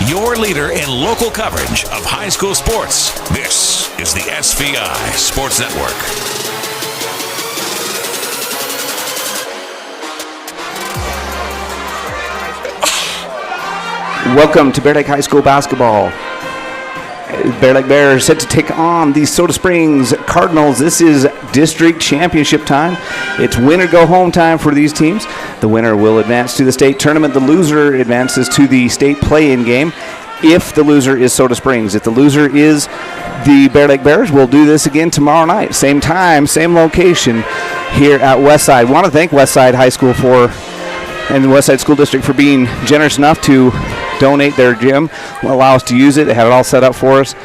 your leader in local coverage of high school sports. This is the SVI Sports Network. Welcome to Bear Lake High School basketball. Bear Lake Bears set to take on the Soda Springs Cardinals. This is district championship time. It's winner go home time for these teams. The winner will advance to the state tournament. The loser advances to the state play-in game if the loser is Soda Springs. If the loser is the Bear Lake Bears, we'll do this again tomorrow night. Same time, same location here at Westside. I want to thank Westside High School and the Westside School District for being generous enough to donate their gym, allow us to use it. They had it all set up for us,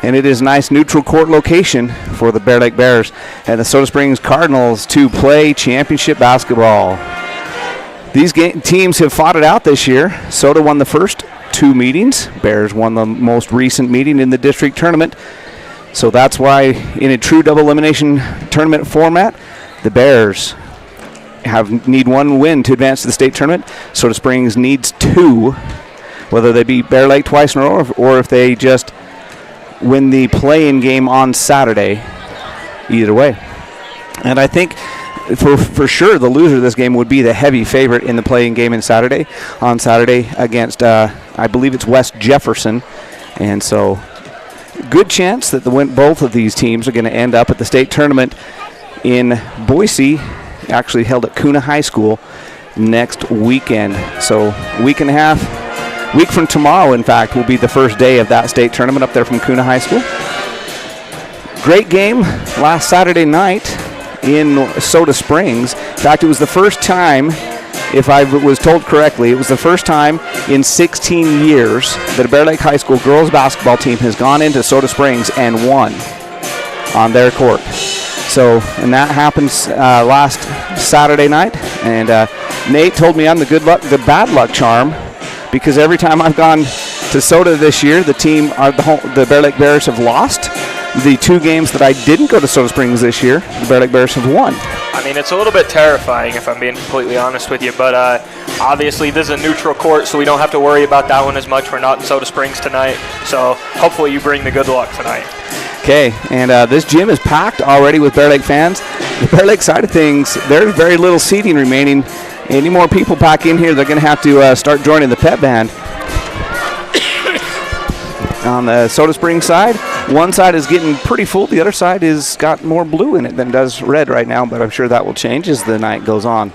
and it is a nice neutral court location for the Bear Lake Bears and the Soda Springs Cardinals to play championship basketball. These teams have fought it out this year. Soda won the first two meetings. Bears won the most recent meeting in the district tournament. So that's why in a true double elimination tournament format, the Bears need one win to advance to the state tournament. Soda Springs needs two, whether they beat Bear Lake twice in a row or if they just win the play-in game on Saturday. Either way. And I think for sure the loser of this game would be the heavy favorite in the play-in game on Saturday against, I believe it's West Jefferson. And so good chance that both of these teams are going to end up at the state tournament in Boise, actually held at Kuna High School next weekend. So week from tomorrow, in fact, will be the first day of that state tournament up there from Kuna High School. Great game last Saturday night in Soda Springs. In fact, it was the first time, if I was told correctly, it was the first time in 16 years that a Bear Lake High School girls basketball team has gone into Soda Springs and won on their court. So, and that happens last Saturday night. And Nate told me I'm the bad luck charm, because every time I've gone to Soda this year, the Bear Lake Bears have lost. The two games that I didn't go to Soda Springs this year, the Bear Lake Bears have won. I mean, it's a little bit terrifying if I'm being completely honest with you, but obviously this is a neutral court, so we don't have to worry about that one as much. We're not in Soda Springs tonight, so hopefully you bring the good luck tonight. Okay, and this gym is packed already with Bear Lake fans. The Bear Lake side of things, there's very little seating remaining. Any more people back in here, they're going to have to start joining the pep band. On the Soda Springs side, one side is getting pretty full. The other side has got more blue in it than does red right now, but I'm sure that will change as the night goes on.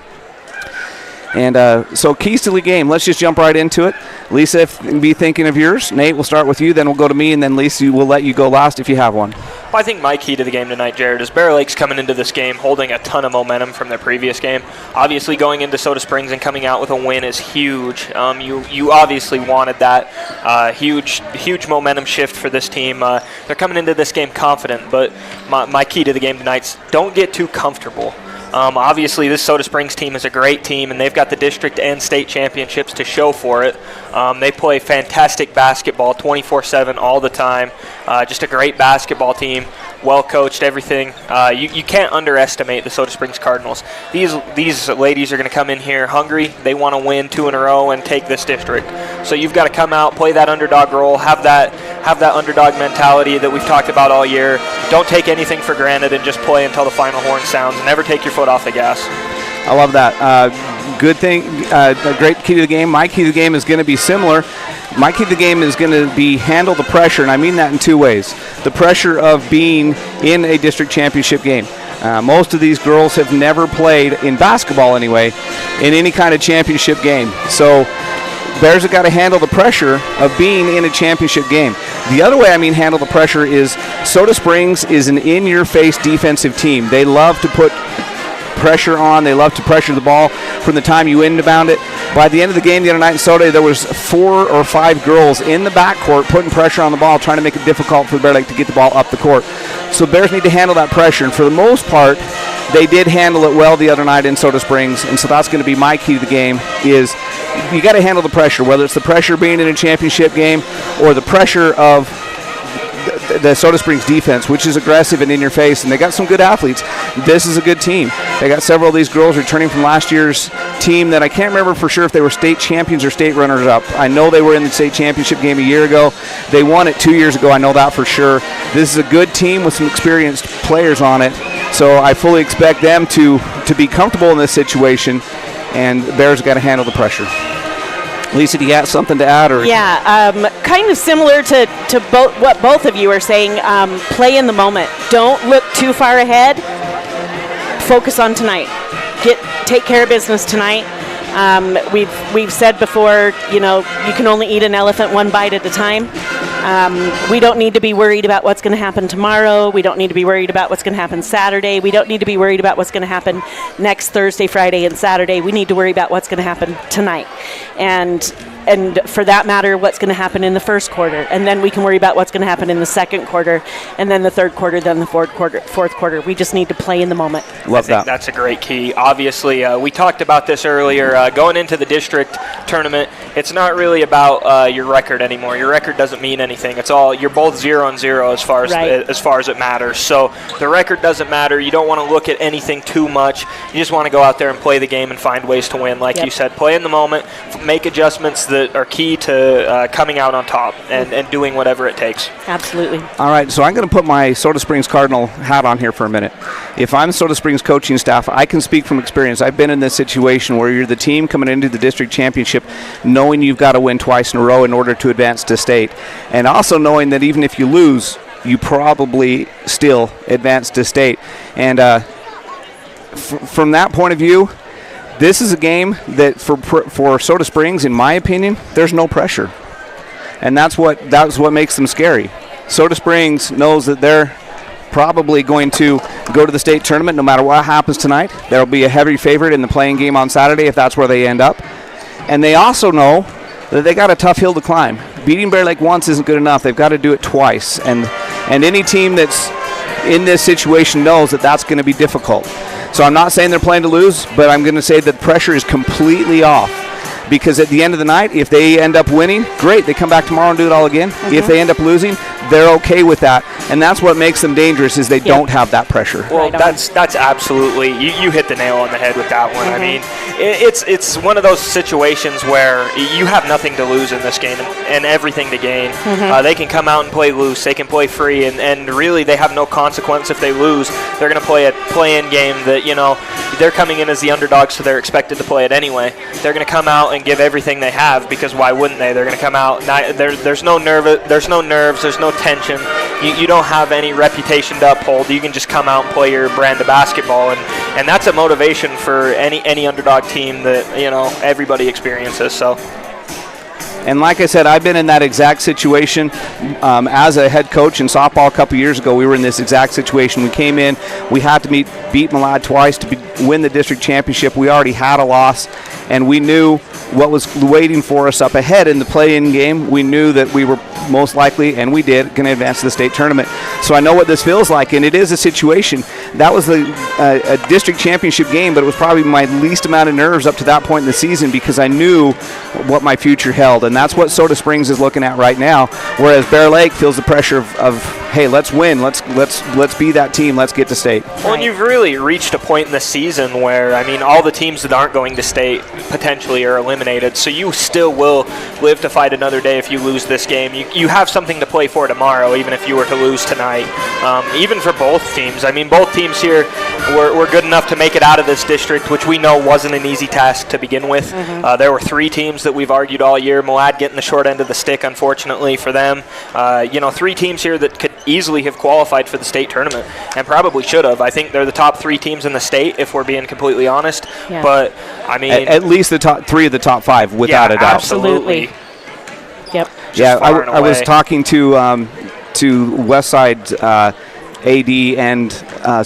And so keys to the game, let's just jump right into it. Lisa, be thinking of yours. Nate, we'll start with you, then we'll go to me, and then Lisa, we'll let you go last if you have one. Well, I think my key to the game tonight, Jared, is Bear Lake's coming into this game holding a ton of momentum from their previous game. Obviously, going into Soda Springs and coming out with a win is huge. You obviously wanted that huge momentum shift for this team. They're coming into this game confident, but my key to the game tonight is don't get too comfortable. Obviously, this Soda Springs team is a great team, and they've got the district and state championships to show for it. They play fantastic basketball 24/7 all the time. Just a great basketball team, well coached, everything. You can't underestimate the Soda Springs Cardinals. These ladies are going to come in here hungry. They want to win 2 in a row and take this district. So you've got to come out, play that underdog role, have that underdog mentality that we've talked about all year. Don't take anything for granted and just play until the final horn sounds. Never take your foot off the gas. I love that. Good thing, a great key to the game. My key to the game is going to be similar. My key to the game is going to be handle the pressure, and I mean that in two ways. The pressure of being in a district championship game. Most of these girls have never played, in basketball anyway, in any kind of championship game. So Bears have got to handle the pressure of being in a championship game. The other way I mean handle the pressure is Soda Springs is an in-your-face defensive team. They love to put pressure on. They love to pressure the ball from the time you inbound it. By the end of the game the other night in Soda, there was 4 or 5 girls in the backcourt putting pressure on the ball, trying to make it difficult for the Bear Lake to get the ball up the court. So Bears need to handle that pressure, and for the most part, they did handle it well the other night in Soda Springs, and so that's going to be my key to the game is you got to handle the pressure, whether it's the pressure being in a championship game or the pressure of the Soda Springs defense, which is aggressive and in your face, and they got some good athletes. This is a good team. They got several of these girls returning from last year's team that I can't remember for sure if they were state champions or state runners-up. I know they were in the state championship game a year ago. They won it 2 years ago. I know that for sure. This is a good team with some experienced players on it, so I fully expect them to be comfortable in this situation, and the Bears got to handle the pressure. Lisa, do you got something to add? Or? Yeah, kind of similar to what both of you are saying. Play in the moment. Don't look too far ahead. Focus on tonight. Take care of business tonight. We've said before, you can only eat an elephant one bite at a time. We don't need to be worried about what's going to happen tomorrow. We don't need to be worried about what's going to happen Saturday. We don't need to be worried about what's going to happen next Thursday, Friday, and Saturday. We need to worry about what's going to happen tonight. And for that matter, what's going to happen in the first quarter. And then we can worry about what's going to happen in the second quarter, and then the third quarter, then the fourth quarter. We just need to play in the moment. Love that. That's a great key. Obviously, we talked about this earlier. Going into the district tournament, it's not really about your record anymore. Your record doesn't mean anything. It's all, you're both 0-0 as far as it matters. So the record doesn't matter. You don't want to look at anything too much. You just want to go out there and play the game and find ways to win. Like you said, play in the moment, make adjustments that are key to coming out on top and doing whatever it takes. Absolutely. All right, so I'm going to put my Soda Springs Cardinal hat on here for a minute. If I'm Soda Springs coaching staff, I can speak from experience. I've been in this situation where you're the team coming into the district championship knowing you've got to win twice in a row in order to advance to state, and also knowing that even if you lose, you probably still advance to state. And from that point of view, this is a game that for Soda Springs, in my opinion, there's no pressure. And that's what makes them scary. Soda Springs knows that they're probably going to go to the state tournament no matter what happens tonight. There will be a heavy favorite in the playing game on Saturday if that's where they end up. And they also know that they got a tough hill to climb. Beating Bear Lake once isn't good enough. They've got to do it twice. And any team that's in this situation knows that that's going to be difficult. So I'm not saying they're playing to lose, but I'm going to say that pressure is completely off. Because at the end of the night, if they end up winning, great. They come back tomorrow and do it all again. Mm-hmm. If they end up losing, they're okay with that. And that's what makes them dangerous is they don't have that pressure. Well, that's absolutely, you hit the nail on the head with that one. Mm-hmm. I mean, it's one of those situations where you have nothing to lose in this game and everything to gain. Mm-hmm. They can come out and play loose. They can play free. And really, they have no consequence if they lose. They're going to play a play-in game that, they're coming in as the underdogs, so they're expected to play it anyway. They're going to come out and give everything they have because why wouldn't they? They're going to come out. There's no nerves. There's no tension. You don't have any reputation to uphold. You can just come out and play your brand of basketball, and that's a motivation for any underdog team that everybody experiences. So. And like I said, I've been in that exact situation as a head coach in softball a couple years ago. We were in this exact situation. We came in, we had to beat Malad twice to win the district championship. We already had a loss, and we knew what was waiting for us up ahead in the play-in game. We knew that we were most likely, and we did, going to advance to the state tournament. So I know what this feels like, and it is a situation. That was a district championship game, but it was probably my least amount of nerves up to that point in the season because I knew what my future held, and that's what Soda Springs is looking at right now, whereas Bear Lake feels the pressure of hey, let's win, let's be that team, let's get to state. Well, and you've really reached a point in the season where, all the teams that aren't going to state potentially are eliminated, so you still will live to fight another day if you lose this game. You have something to play for tomorrow, even if you were to lose tonight. Even for both teams. Both teams here were good enough to make it out of this district, which we know wasn't an easy task to begin with. Mm-hmm. There were 3 teams that we've argued all year. Malad getting the short end of the stick, unfortunately, for them. 3 teams here that could easily have qualified for the state tournament and probably should have. I think they're the top 3 teams in the state, if we're being completely honest. Yeah. But, at least the top 3 of the top 5, without a doubt. Absolutely. Yep. I was talking to Westside AD and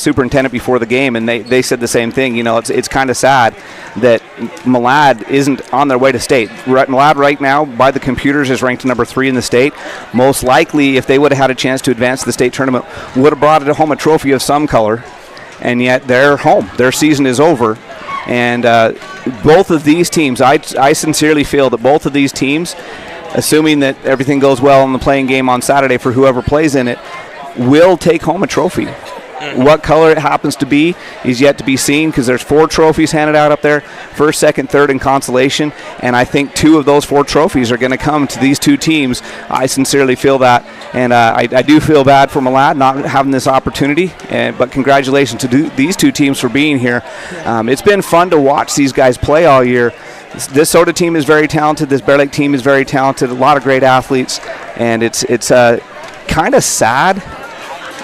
superintendent before the game, and they said the same thing. It's kind of sad that Malad isn't on their way to state. Malad right now, by the computers, is ranked number 3 in the state. Most likely, if they would have had a chance to advance to the state tournament, would have brought home a trophy of some color, and yet they're home. Their season is over. And both of these teams, I sincerely feel that both of these teams, assuming that everything goes well in the playing game on Saturday for whoever plays in it, will take home a trophy. What color it happens to be is yet to be seen, because there's 4 trophies handed out up there, first, second, third, and consolation. And I think 2 of those 4 trophies are going to come to these 2 teams. I sincerely feel that. And I do feel bad for Malad not having this opportunity. But congratulations to these 2 teams for being here. It's been fun to watch these guys play all year. This Soda team is very talented. This Bear Lake team is very talented. A lot of great athletes. And it's kind of sad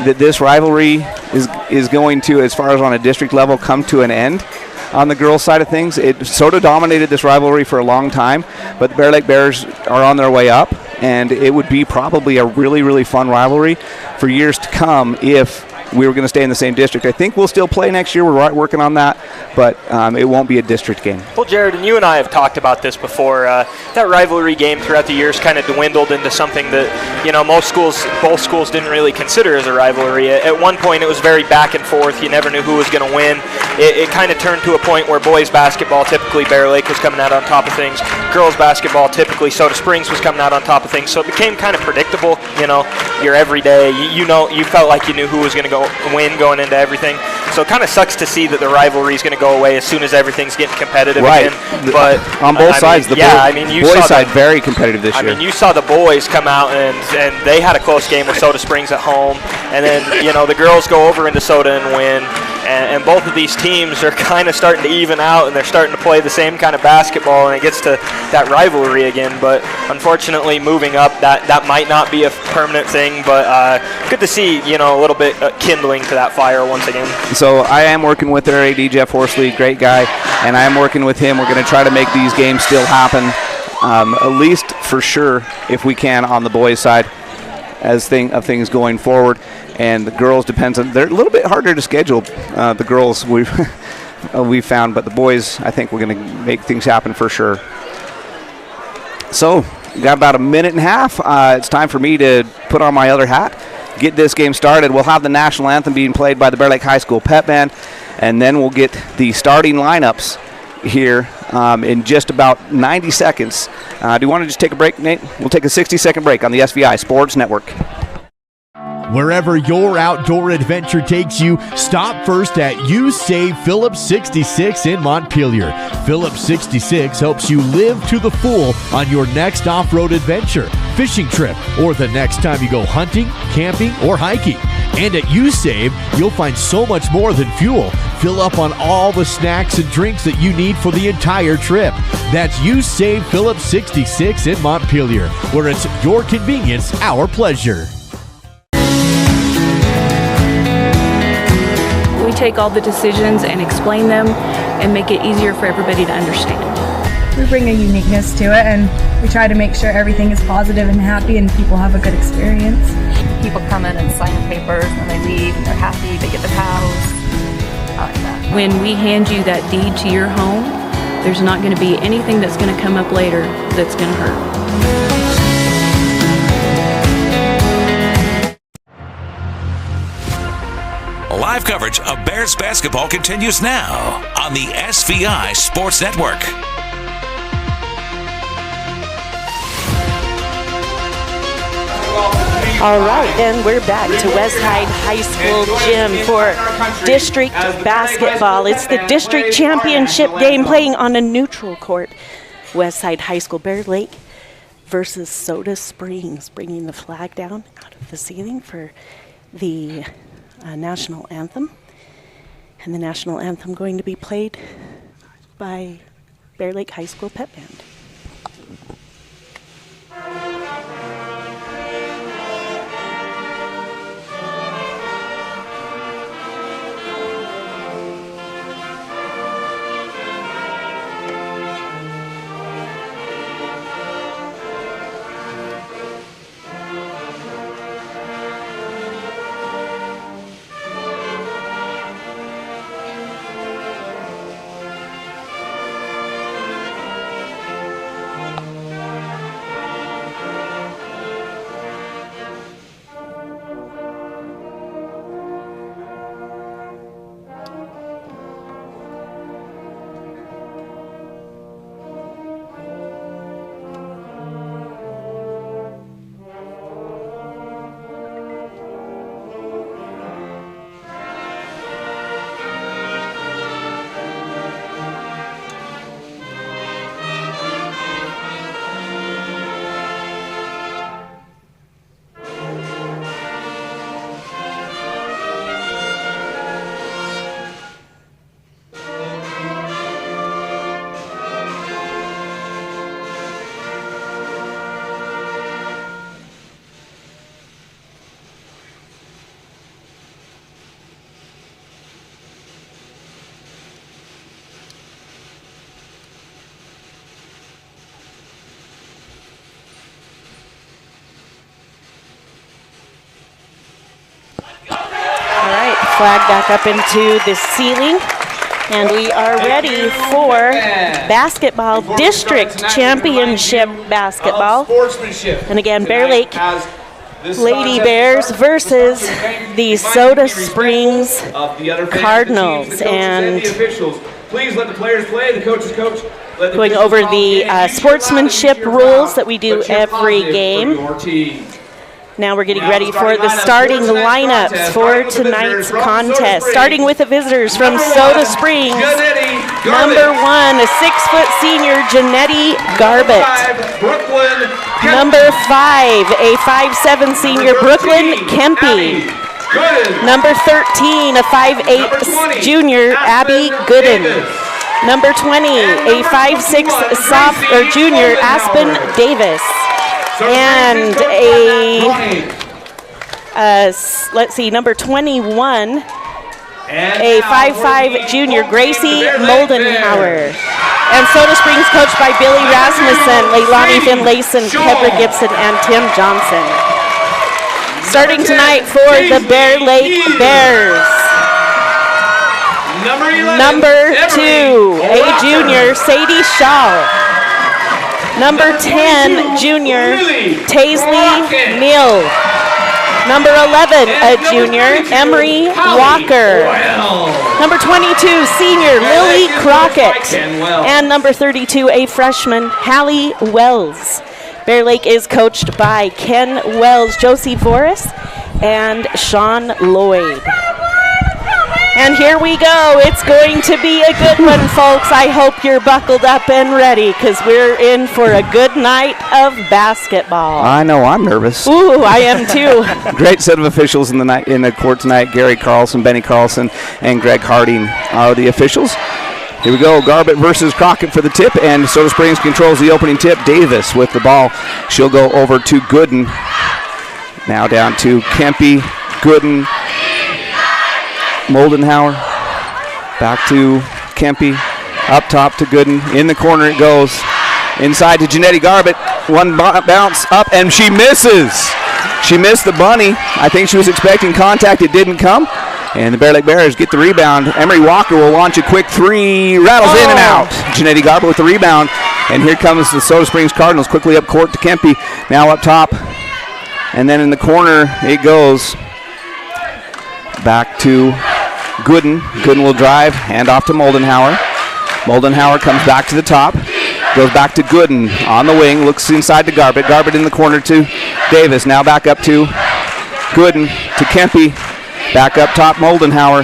that this rivalry is going to, as far as on a district level, come to an end on the girls' side of things. It sort of dominated this rivalry for a long time, but the Bear Lake Bears are on their way up, and it would be probably a really, really fun rivalry for years to come if we were going to stay in the same district. I think we'll still play next year. We're working on that, but it won't be a district game. Well, Jared, and you and I have talked about this before. That rivalry game throughout the years kind of dwindled into something that, both schools didn't really consider as a rivalry. At one point, it was very back and forth. You never knew who was going to win. It kind of turned to a point where boys basketball, typically Bear Lake was coming out on top of things. Girls basketball, typically Soda Springs was coming out on top of things. So it became kind of predictable. Your everyday, you felt like you knew who was going to win going into everything. So it kind of sucks to see that the rivalry is going to go away as soon as everything's getting competitive again. But on both sides, the boys side very competitive this year. You saw the boys come out and they had a close game with Soda Springs at home, and then the girls go over into Soda and win. And both of these teams are kind of starting to even out, and they're starting to play the same kind of basketball, and it gets to that rivalry again. But unfortunately, moving up, that might not be a permanent thing. But good to see, a little bit kindling to that fire once again. So I am working with their AD, Jeff Horsley, great guy, and I am working with him. We're going to try to make these games still happen, at least for sure, if we can, on the boys' side of things going forward. And the girls depends on, they're a little bit harder to schedule, the girls we've found, but the boys, I think we're going to make things happen for sure. So we got about a minute and a half. It's time for me to put on my other hat, get this game started. We'll have the national anthem being played by the Bear Lake High School Pep Band, and then we'll get the starting lineups here in just about 90 seconds. Do you want to just take a break, Nate? We'll take a 60-second break on the SVI Sports Network. Wherever your outdoor adventure takes you, stop first at You Save Phillips 66 in Montpelier. Phillips 66 helps you live to the full on your next off-road adventure, fishing trip, or the next time you go hunting, camping, or hiking. And at You Save, you'll find so much more than fuel. Fill up on all the snacks and drinks that you need for the entire trip. That's You Save Phillips 66 in Montpelier, where it's your convenience, our pleasure. We take all the decisions and explain them and make it easier for everybody to understand. We bring a uniqueness to it, and we try to make sure everything is positive and happy and people have a good experience. People come in and sign the papers and they leave and they're happy, they get their paddles. I like that. When we hand you that deed to your home, there's not going to be anything that's going to come up later that's going to hurt. Live coverage of Bears basketball continues now on the SVI Sports Network. All right, and we're back to Westside High School gym for district basketball. It's the district championship game playing on a neutral court. Westside High School Bear Lake versus Soda Springs, bringing the flag down out of the ceiling for the national anthem. And the national anthem going to be played by Bear Lake High School Pep Band. flag back up into the ceiling. And we are ready for basketball, district championship basketball. And again, Bear Lake Lady Bears versus the Soda Springs Cardinals. And please let the players play, the coaches coach. Going over the sportsmanship rules that we do every game. Now we're getting ready for the starting lineups for tonight's contest. Starting with the visitors from Soda Springs. Number 1, a 6-foot senior, Janetti Garbett. Number 5, a 5'7" senior, Brooklyn Kempe. Number 13, a 5'8" junior, Abby Gooden. Number 20, a 5'6" junior, Aspen Davis. And number 21, a 5'5" junior, Gracie Moldenhauer. And Soda Springs coached by Billy Rasmussen, Leilani Finlayson, Kebra Gibson, and Tim Johnson. Starting tonight for the Bear Lake Bears. Number 2, a junior, Sadie Shaw. Number 10, junior, Taisley Neal. Number 11, a junior, Emery Walker. Number 22, senior, Lily Crockett. And number 32, a freshman, Hallie Wells. Bear Lake is coached by Ken Wells, Josie Voris, and Sean Lloyd. And here we go. It's going to be a good one, folks. I hope you're buckled up and ready because we're in for a good night of basketball. I know, I'm nervous. Ooh, I am too. Great set of officials in the court tonight. Gary Carlson, Benny Carlson, and Greg Harding are the officials. Here we go, Garbett versus Crockett for the tip, and Soda Springs controls the opening tip. Davis with the ball. She'll go over to Gooden. Now down to Kempe, Gooden, Moldenhauer, back to Kempe, up top to Gooden. In the corner it goes. Inside to Janetti Garbett. One bounce up, and she misses. She missed the bunny. I think she was expecting contact. It didn't come. And the Bear Lake Bears get the rebound. Emery Walker will launch a quick three. Rattles in and out. Janetti Garbett with the rebound. And here comes the Soda Springs Cardinals quickly up court to Kempe. Now up top. And then in the corner it goes. Back to Gooden. Gooden will drive. Hand off to Moldenhauer. Moldenhauer comes back to the top. Goes back to Gooden on the wing. Looks inside to Garbett. Garbett in the corner to Davis. Now back up to Gooden to Kempe. Back up top, Moldenhauer.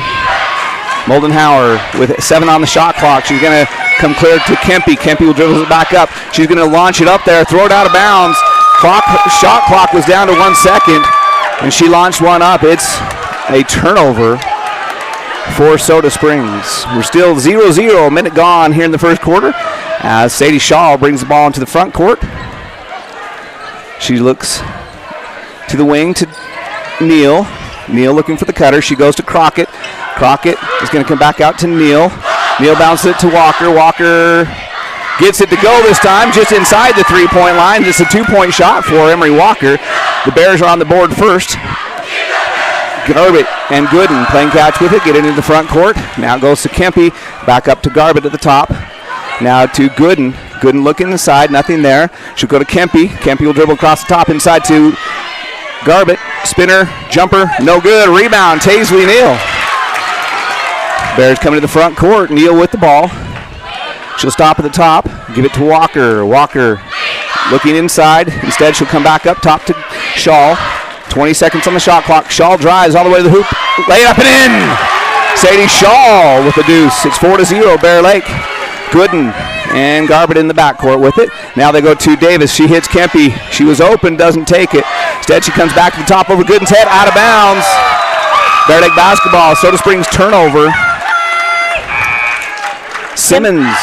Moldenhauer with 7 on the shot clock. She's going to come clear to Kempe. Kempe will dribble it back up. She's going to launch it up there, throw it out of bounds. Shot clock was down to 1 second, and she launched one up. It's a turnover for Soda Springs. We're still 0-0, a minute gone here in the first quarter, as Sadie Shaw brings the ball into the front court. She looks to the wing to Neal. Neal looking for the cutter. She goes to Crockett. Crockett is going to come back out to Neal. Neal bounces it to Walker. Walker gets it to go this time, just inside the three-point line. Just a 2-point shot for Emery Walker. The Bears are on the board first. Garbett and Gooden playing catch with it, get it into the front court. Now it goes to Kempe, back up to Garbett at the top. Now to Gooden. Gooden looking inside, nothing there. She'll go to Kempe. Kempe will dribble across the top inside to Garbett. Spinner, jumper, no good. Rebound, Taisley Neal. Bears coming to the front court. Neal with the ball. She'll stop at the top, give it to Walker. Walker looking inside. Instead, she'll come back up top to Shaw. 20 seconds on the shot clock. Shaw drives all the way to the hoop. Lay it up and in. Sadie Shaw with the deuce. It's 4-0, Bear Lake. Gooden and Garbett in the backcourt with it. Now they go to Davis. She hits Kempe. She was open, doesn't take it. Instead, she comes back to the top over Gooden's head, out of bounds. Bear Lake basketball. Soda Springs turnover. Simmons.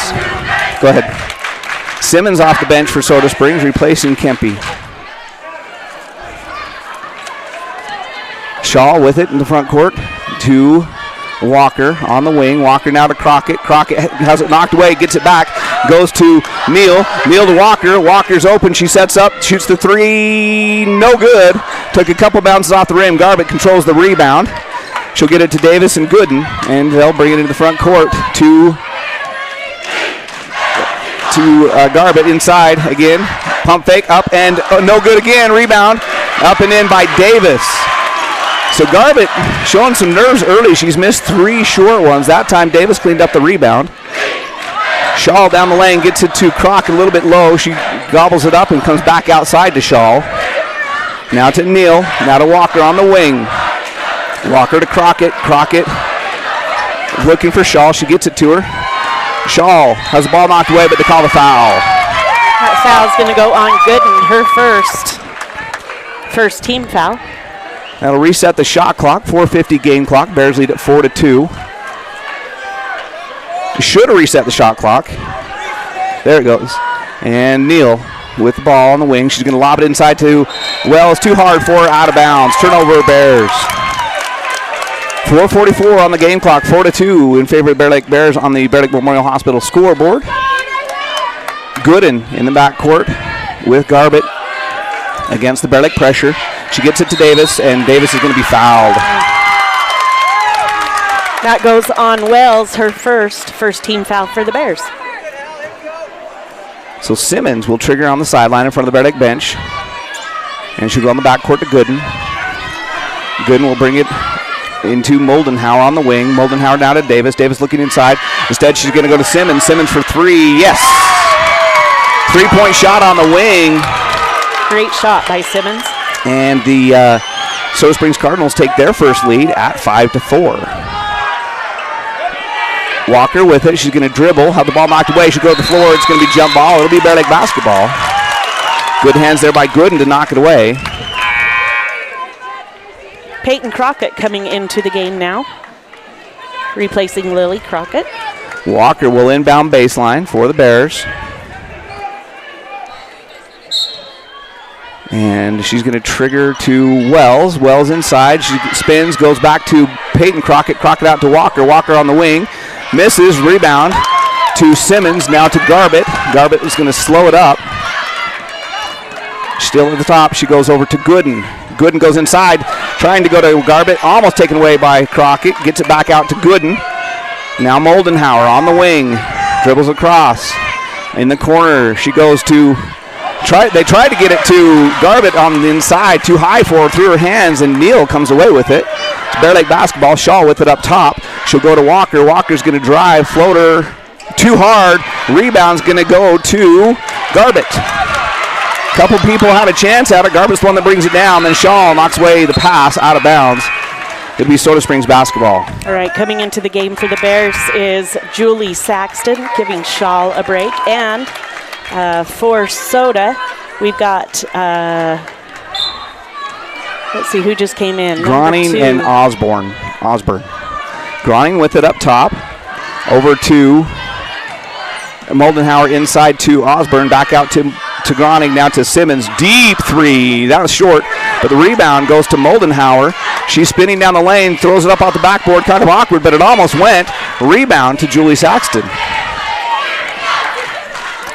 Go ahead. Simmons off the bench for Soda Springs, replacing Kempe. Shaw with it in the front court to Walker on the wing. Walker now to Crockett. Crockett has it knocked away, gets it back, goes to Neal. Neal to Walker. Walker's open. She sets up, shoots the three. No good. Took a couple bounces off the rim. Garbett controls the rebound. She'll get it to Davis and Gooden, and they'll bring it into the front court to Garbett inside again. Pump fake up and no good again. Rebound up and in by Davis. So Garbett showing some nerves early. She's missed 3 short ones. That time Davis cleaned up the rebound. Shaw down the lane gets it to Crockett a little bit low. She gobbles it up and comes back outside to Shaw. Now to Neal. Now to Walker on the wing. Walker to Crockett. Crockett looking for Shaw. She gets it to her. Shaw has the ball knocked away, but they call the foul. That foul's going to go on Gooden, her first team foul. That'll reset the shot clock. 4:50 game clock. Bears lead at 4-2. Should have reset the shot clock. There it goes. And Neal with the ball on the wing. She's going to lob it inside to Wells. Too hard for her, out of bounds. Turnover Bears. 4:44 on the game clock. 4-2 in favor of Bear Lake Bears on the Bear Lake Memorial Hospital scoreboard. Gooden in the backcourt with Garbett against the Bear Lake pressure. She gets it to Davis, and Davis is going to be fouled. That goes on Wells, her first team foul for the Bears. So Simmons will trigger on the sideline in front of the Bear Lake bench. And she'll go on the backcourt to Gooden. Gooden will bring it into Moldenhauer on the wing. Moldenhauer down to Davis. Davis looking inside. Instead, she's going to go to Simmons. Simmons for 3. Yes! 3-point shot on the wing. Great shot by Simmons. And the Soda Springs Cardinals take their first lead at 5-4. Walker with it. She's going to dribble. Have the ball knocked away. She'll go to the floor. It's going to be jump ball. It'll be Bear Lake basketball. Good hands there by Gooden to knock it away. Peyton Crockett coming into the game now, replacing Lily Crockett. Walker will inbound baseline for the Bears. And she's going to trigger to Wells. Wells inside. She spins, goes back to Peyton Crockett. Crockett out to Walker. Walker on the wing. Misses. Rebound to Simmons. Now to Garbett. Garbett is going to slow it up. Still at the top. She goes over to Gooden. Gooden goes inside, trying to go to Garbett. Almost taken away by Crockett. Gets it back out to Gooden. Now Moldenhauer on the wing. Dribbles across. In the corner, she goes to... They tried to get it to Garbett on the inside. Too high for her, through her hands, and Neal comes away with it. It's Bear Lake basketball. Shaw with it up top. She'll go to Walker. Walker's going to drive. Floater too hard. Rebound's going to go to Garbett. Couple people have a chance at it. Garbett's the one that brings it down. Then Shaw knocks away the pass out of bounds. It'll be Soda Springs basketball. All right, coming into the game for the Bears is Julie Saxton, giving Shaw a break. And for Soda, we've got, let's see who just came in. Groning and Osborne. Groning with it up top. Over to Moldenhauer inside to Osborne. Back out to Groning, now to Simmons. Deep 3. That was short, but the rebound goes to Moldenhauer. She's spinning down the lane, throws it up off the backboard. Kind of awkward, but it almost went. Rebound to Julie Saxton.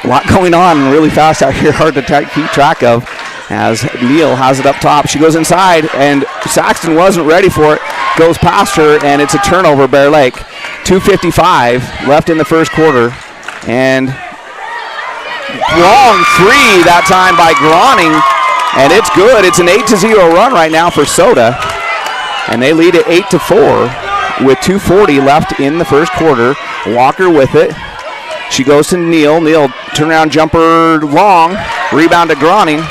A lot going on really fast out here, hard to keep track of, as Neal has it up top. She goes inside, and Saxton wasn't ready for it. Goes past her, and it's a turnover, Bear Lake. 2:55 left in the first quarter, and long 3 that time by Groning, and it's good. It's an 8-0 run right now for Soda, and they lead at 8-4 with 2:40 left in the first quarter. Walker with it. She goes to Neal. Neal, turnaround jumper long. Rebound to Groning.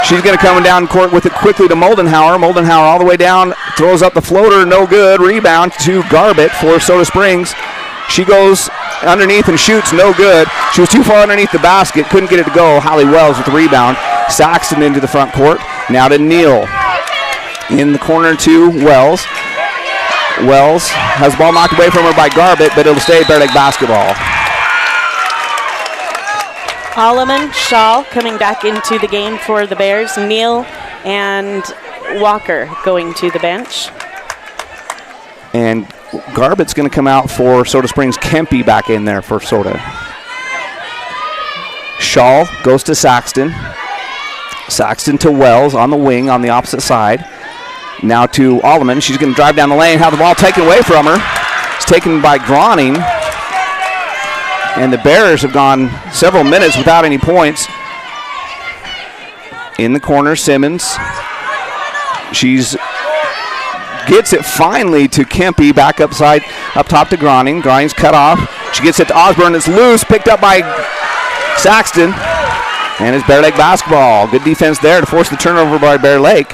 She's going to come down court with it quickly to Moldenhauer. Moldenhauer all the way down. Throws up the floater. No good. Rebound to Garbett for Soda Springs. She goes underneath and shoots. No good. She was too far underneath the basket. Couldn't get it to go. Holly Wells with the rebound. Saxton into the front court. Now to Neal. In the corner to Wells. Wells has the ball knocked away from her by Garbett, but it'll stay Bear Lake basketball. Alleman, Shaw coming back into the game for the Bears. Neal and Walker going to the bench. And Garbett's going to come out for Soda Springs. Kempe back in there for Soda. Shaw goes to Saxton. Saxton to Wells on the wing on the opposite side. Now to Alleman. She's going to drive down the lane, have the ball taken away from her. It's taken by Groning. And the Bears have gone several minutes without any points. In the corner, Simmons. She's gets it finally to Kempe, back up top to Groning. Groning's cut off. She gets it to Osborne. It's loose, picked up by Saxton. And it's Bear Lake basketball. Good defense there to force the turnover by Bear Lake.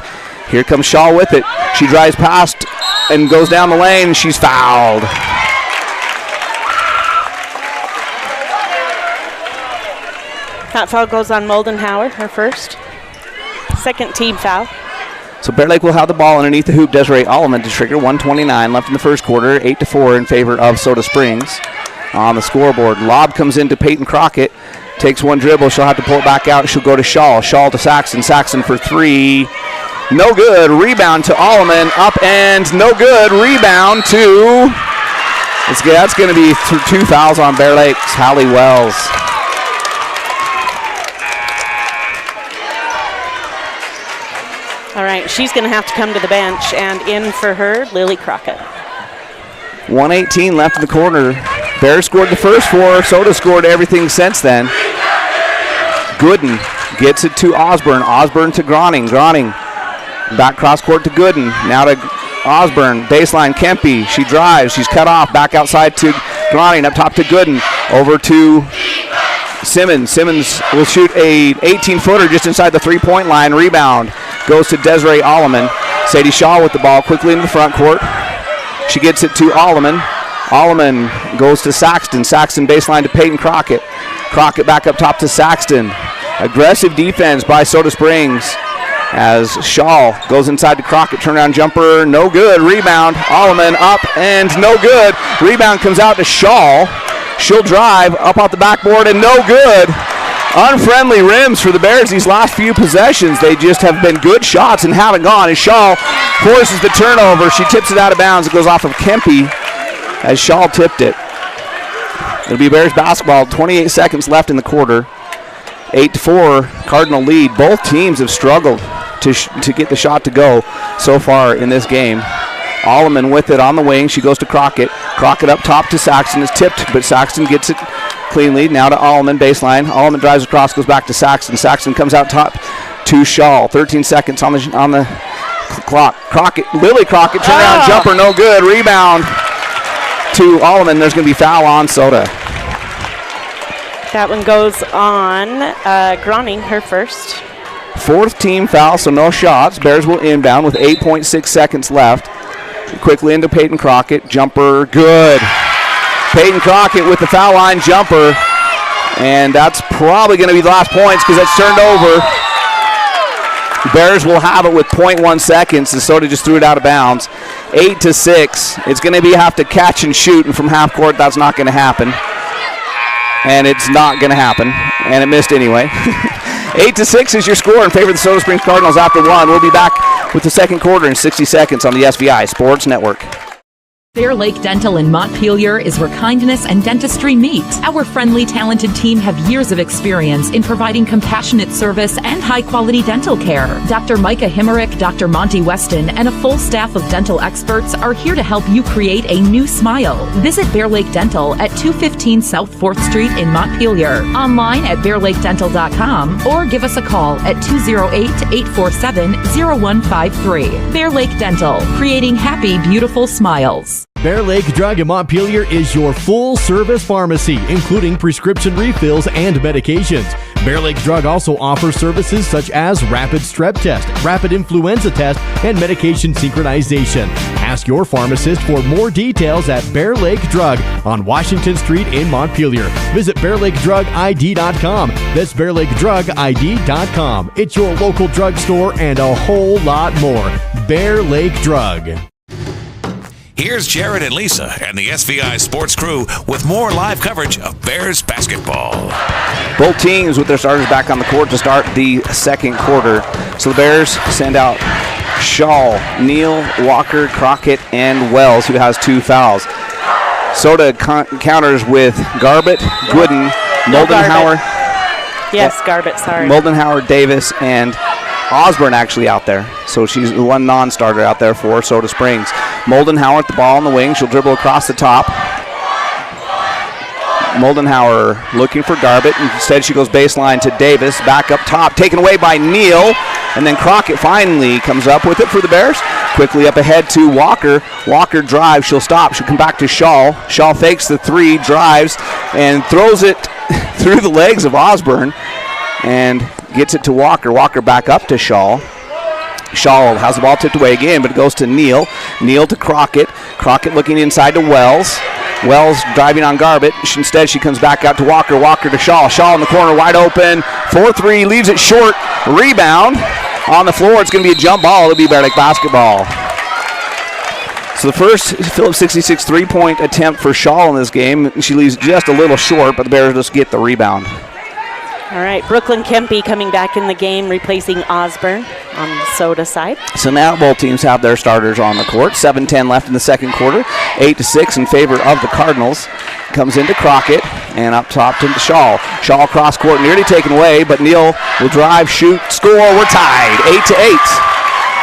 Here comes Shaw with it. She drives past and goes down the lane. She's fouled. That foul goes on Moldenhauer, her first. Second team foul. So Bear Lake will have the ball underneath the hoop. Desiree Alleman to trigger. 1:29 left in the first quarter. 8-4 in favor of Soda Springs. On the scoreboard, lob comes into Peyton Crockett. Takes one dribble. She'll have to pull it back out. She'll go to Shaw. Shaw to Saxton. Saxton for three. No good. Rebound to Alleman. Up and no good. Rebound to... That's going to be 2 fouls on Bear Lake's Hallie Wells. All right, she's going to have to come to the bench, and in for her, Lily Crockett. 1:18 left in the quarter. Bears scored the first 4. Soda scored everything since then. Gooden gets it to Osborne. Osborne to Groning. Groning back cross court to Gooden. Now to Osborne. Baseline, Kempe. She drives. She's cut off. Back outside to Groning. Up top to Gooden. Over to Simmons. Simmons will shoot a 18-footer just inside the three-point line. Rebound goes to Desiree Alleman. Sadie Shaw with the ball quickly into the front court. She gets it to Alleman. Alleman goes to Saxton. Saxton baseline to Peyton Crockett. Crockett back up top to Saxton. Aggressive defense by Soda Springs as Shaw goes inside to Crockett. Turnaround jumper, no good. Rebound, Alleman up and no good. Rebound comes out to Shaw. She'll drive up off the backboard and no good. Unfriendly rims for the Bears these last few possessions. They just have been good shots and haven't gone. As Shaw forces the turnover, she tips it out of bounds. It goes off of Kempe as Shaw tipped it. It'll be Bears basketball. 28 seconds left in the quarter. 8-4 Cardinal lead. Both teams have struggled to get the shot to go so far in this game. Alleman with it on the wing. She goes to Crockett. Crockett up top to Saxton. Is tipped, but Saxton gets it cleanly. Now to Alleman, baseline. Alleman drives across, goes back to Saxton. Saxton comes out top to Shaw. 13 seconds on the clock. Lily Crockett, turnaround jumper, no good. Rebound to Alleman. There's going to be foul on Soda. That one goes on Groning, her first. 4th team foul, so no shots. Bears will inbound with 8.6 seconds left. Quickly into Peyton Crockett. Jumper, good. Peyton Crockett with the foul line jumper. And that's probably going to be the last points because that's turned over. Bears will have it with 0.1 seconds. And Soda just threw it out of bounds. 8-6. It's going to have to catch and shoot. And from half court, that's not going to happen. And it's not going to happen. And it missed anyway. 8-6 is your score in favor of the Soda Springs Cardinals after 1. We'll be back with the second quarter in 60 seconds on the SVI Sports Network. Bear Lake Dental in Montpelier is where kindness and dentistry meet. Our friendly, talented team have years of experience in providing compassionate service and high-quality dental care. Dr. Micah Himmerick, Dr. Monty Weston, and a full staff of dental experts are here to help you create a new smile. Visit Bear Lake Dental at 215 South 4th Street in Montpelier. Online at bearlakedental.com or give us a call at 208-847-0153. Bear Lake Dental, creating happy, beautiful smiles. Bear Lake Drug in Montpelier is your full-service pharmacy, including prescription refills and medications. Bear Lake Drug also offers services such as rapid strep test, rapid influenza test, and medication synchronization. Ask your pharmacist for more details at Bear Lake Drug on Washington Street in Montpelier. Visit BearLakeDrugID.com. That's BearLakeDrugID.com. It's your local drugstore and a whole lot more. Bear Lake Drug. Here's Jared and Lisa and the SVI Sports crew with more live coverage of Bears basketball. Both teams with their starters back on the court to start the second quarter. So the Bears send out Shaw, Neal, Walker, Crockett, and Wells, who has 2 fouls. Soda counters with Garbett, Gooden, Moldenhauer. Yes, Garbett, sorry. Moldenhauer, Davis, and Osborne actually out there. So she's the one non-starter out there for Soda Springs. Moldenhauer with the ball on the wing. She'll dribble across the top. Moldenhauer looking for Garbett. Instead, she goes baseline to Davis. Back up top, taken away by Neal. And then Crockett finally comes up with it for the Bears. Quickly up ahead to Walker. Walker drives. She'll stop. She'll come back to Shaw. Shaw fakes the three, drives, and throws it through the legs of Osborne and gets it to Walker. Walker back up to Shaw. Shaw has the ball tipped away again, but it goes to Neal. Neal to Crockett. Crockett looking inside to Wells. Wells driving on Garbett. Instead, she comes back out to Walker. Walker to Shaw. Shaw in the corner, wide open. 4-3, leaves it short. Rebound on the floor. It's going to be a jump ball. It'll be Bear Lake basketball. So the first Phillips 66 three-point attempt for Shaw in this game. She leaves just a little short, but the Bears just get the rebound. All right, Brooklyn Kempe coming back in the game, replacing Osborne on the Soda side. So now both teams have their starters on the court. 7:10 left in the second quarter. 8-6 in favor of the Cardinals. Comes into Crockett and up top to Shaw. Shaw cross court, nearly taken away, but Neal will drive, shoot, score. We're tied, 8-8.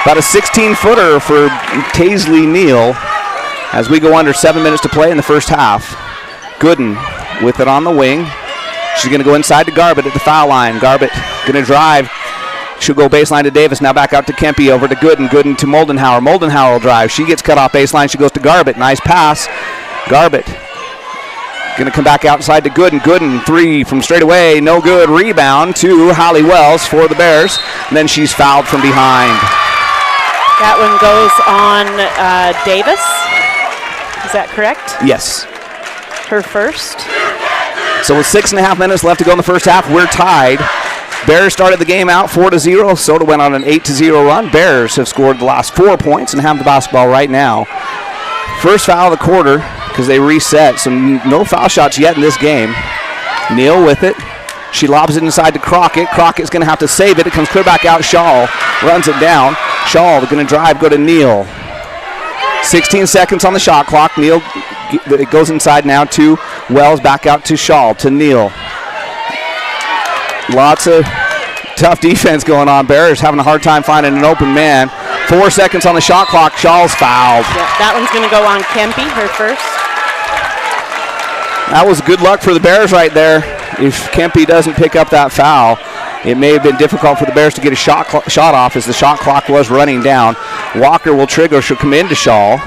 About a 16-footer for Taisley Neal as we go under 7 minutes to play in the first half. Gooden with it on the wing. She's going to go inside to Garbett at the foul line. Garbett going to drive. She'll go baseline to Davis. Now back out to Kempe, over to Gooden. Gooden to Moldenhauer. Moldenhauer will drive. She gets cut off baseline. She goes to Garbett. Nice pass. Garbett going to come back outside to Gooden. Gooden, three from straight away. No good. Rebound to Holly Wells for the Bears. And then she's fouled from behind. That one goes on Davis. Is that correct? Yes. Her first. So with 6.5 minutes left to go in the first half, we're tied. Bears started the game out 4-0. Soda went on an 8-0 run. Bears have scored the last 4 points and have the basketball right now. First foul of the quarter because they reset. So no foul shots yet in this game. Neal with it. She lobs it inside to Crockett. Crockett's going to have to save it. It comes clear back out. Shaw runs it down. Shaw going to drive, go to Neal. 16 seconds on the shot clock. Neal, it goes inside now to Wells, back out to Shaw, to Neal. Lots of tough defense going on. Bears having a hard time finding an open man. 4 seconds on the shot clock. Shaw's fouled. Yeah, that one's going to go on Kempe, her first. That was good luck for the Bears right there. If Kempe doesn't pick up that foul, it may have been difficult for the Bears to get a shot off as the shot clock was running down. Walker will trigger. She'll come into Shaw.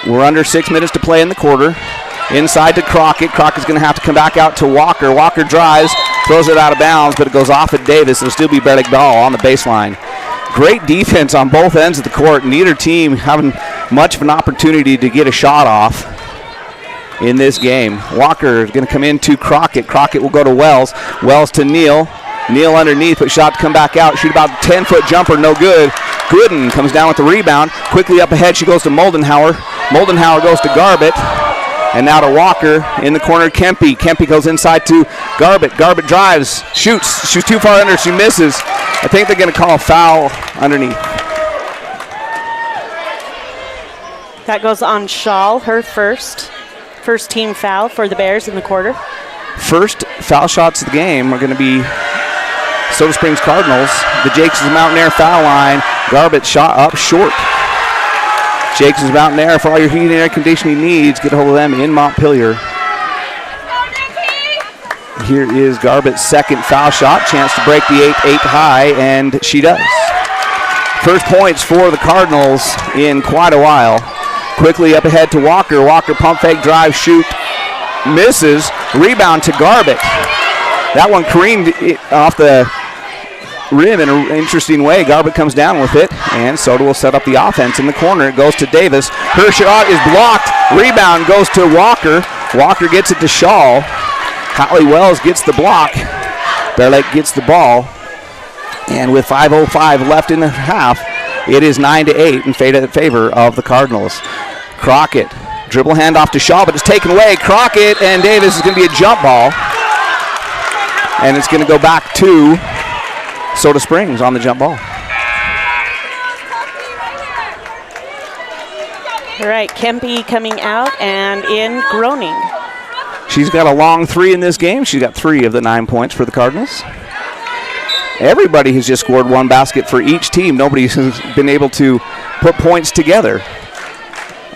We're under 6 minutes to play in the quarter. Inside to Crockett. Crockett's going to have to come back out to Walker. Walker drives, throws it out of bounds, but it goes off at Davis. It'll still be Bear Lake ball on the baseline. Great defense on both ends of the court. Neither team having much of an opportunity to get a shot off in this game. Walker is going to come into Crockett. Crockett will go to Wells. Wells to Neal. Neal underneath, but shot to come back out. Shoot about a 10-foot jumper, no good. Gooden comes down with the rebound. Quickly up ahead, she goes to Moldenhauer. Moldenhauer goes to Garbett. And now to Walker in the corner, Kempe. Kempe goes inside to Garbett. Garbett drives, shoots. She's too far under, she misses. I think they're going to call a foul underneath. That goes on Shaw, her first team foul for the Bears in the quarter. First foul shots of the game are going to be Soda Springs Cardinals. The Jakes' Mountaineer foul line. Garbett shot up short. Jakes' Mountaineer, for all your heating and air conditioning needs, get a hold of them in Montpelier. Here is Garbett's second foul shot. Chance to break the 8-8 high, and she does. First points for the Cardinals in quite a while. Quickly up ahead to Walker. Walker pump fake, drive, shoot, misses. Rebound to Garbett. That one careened off the rim in an interesting way. Garbett comes down with it, and Soda will set up the offense in the corner. It goes to Davis. Her shot is blocked. Rebound goes to Walker. Walker gets it to Shaw. Holly Wells gets the block. Bear Lake gets the ball. And with 5:05 left in the half, it is 9-8 in favor of the Cardinals. Crockett, dribble handoff to Shaw, but it's taken away. Crockett and Davis is going to be a jump ball. And it's going to go back to Soda Springs on the jump ball. All right, Kempe coming out and in Groening. She's got a long three in this game. She's got 3 of the 9 points for the Cardinals. everybody has just scored one basket for each team. Nobody has been able to put points together.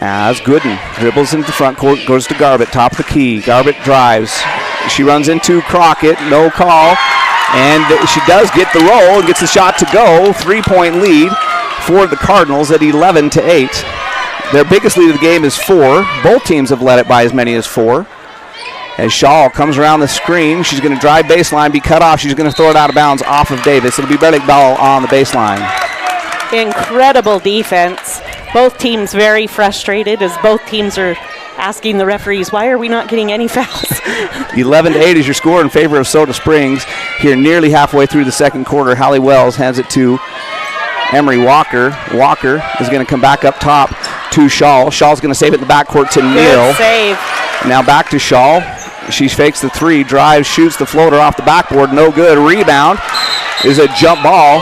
As Gooden dribbles into the front court, goes to Garbutt, top of the key. Garbutt drives. She runs into Crockett, no call. And she does get the roll and gets the shot to go. 3-point lead for the Cardinals at 11-8. Their biggest lead of the game is 4. Both teams have led it by as many as 4. As Shaw comes around the screen, she's going to drive baseline, be cut off. She's going to throw it out of bounds off of Davis. It'll be Bear Lake ball on the baseline. Incredible defense. Both teams very frustrated as both teams are asking the referees, why are we not getting any fouls? 11-8 is your score in favor of Soda Springs. Here nearly halfway through the second quarter, Hallie Wells hands it to Emery Walker. Walker is going to come back up top to Shaw. Shaw's going to save it in the backcourt to Neal. Good save. Now back to Shaw. She fakes the 3, drives, shoots the floater off the backboard. No good. Rebound is a jump ball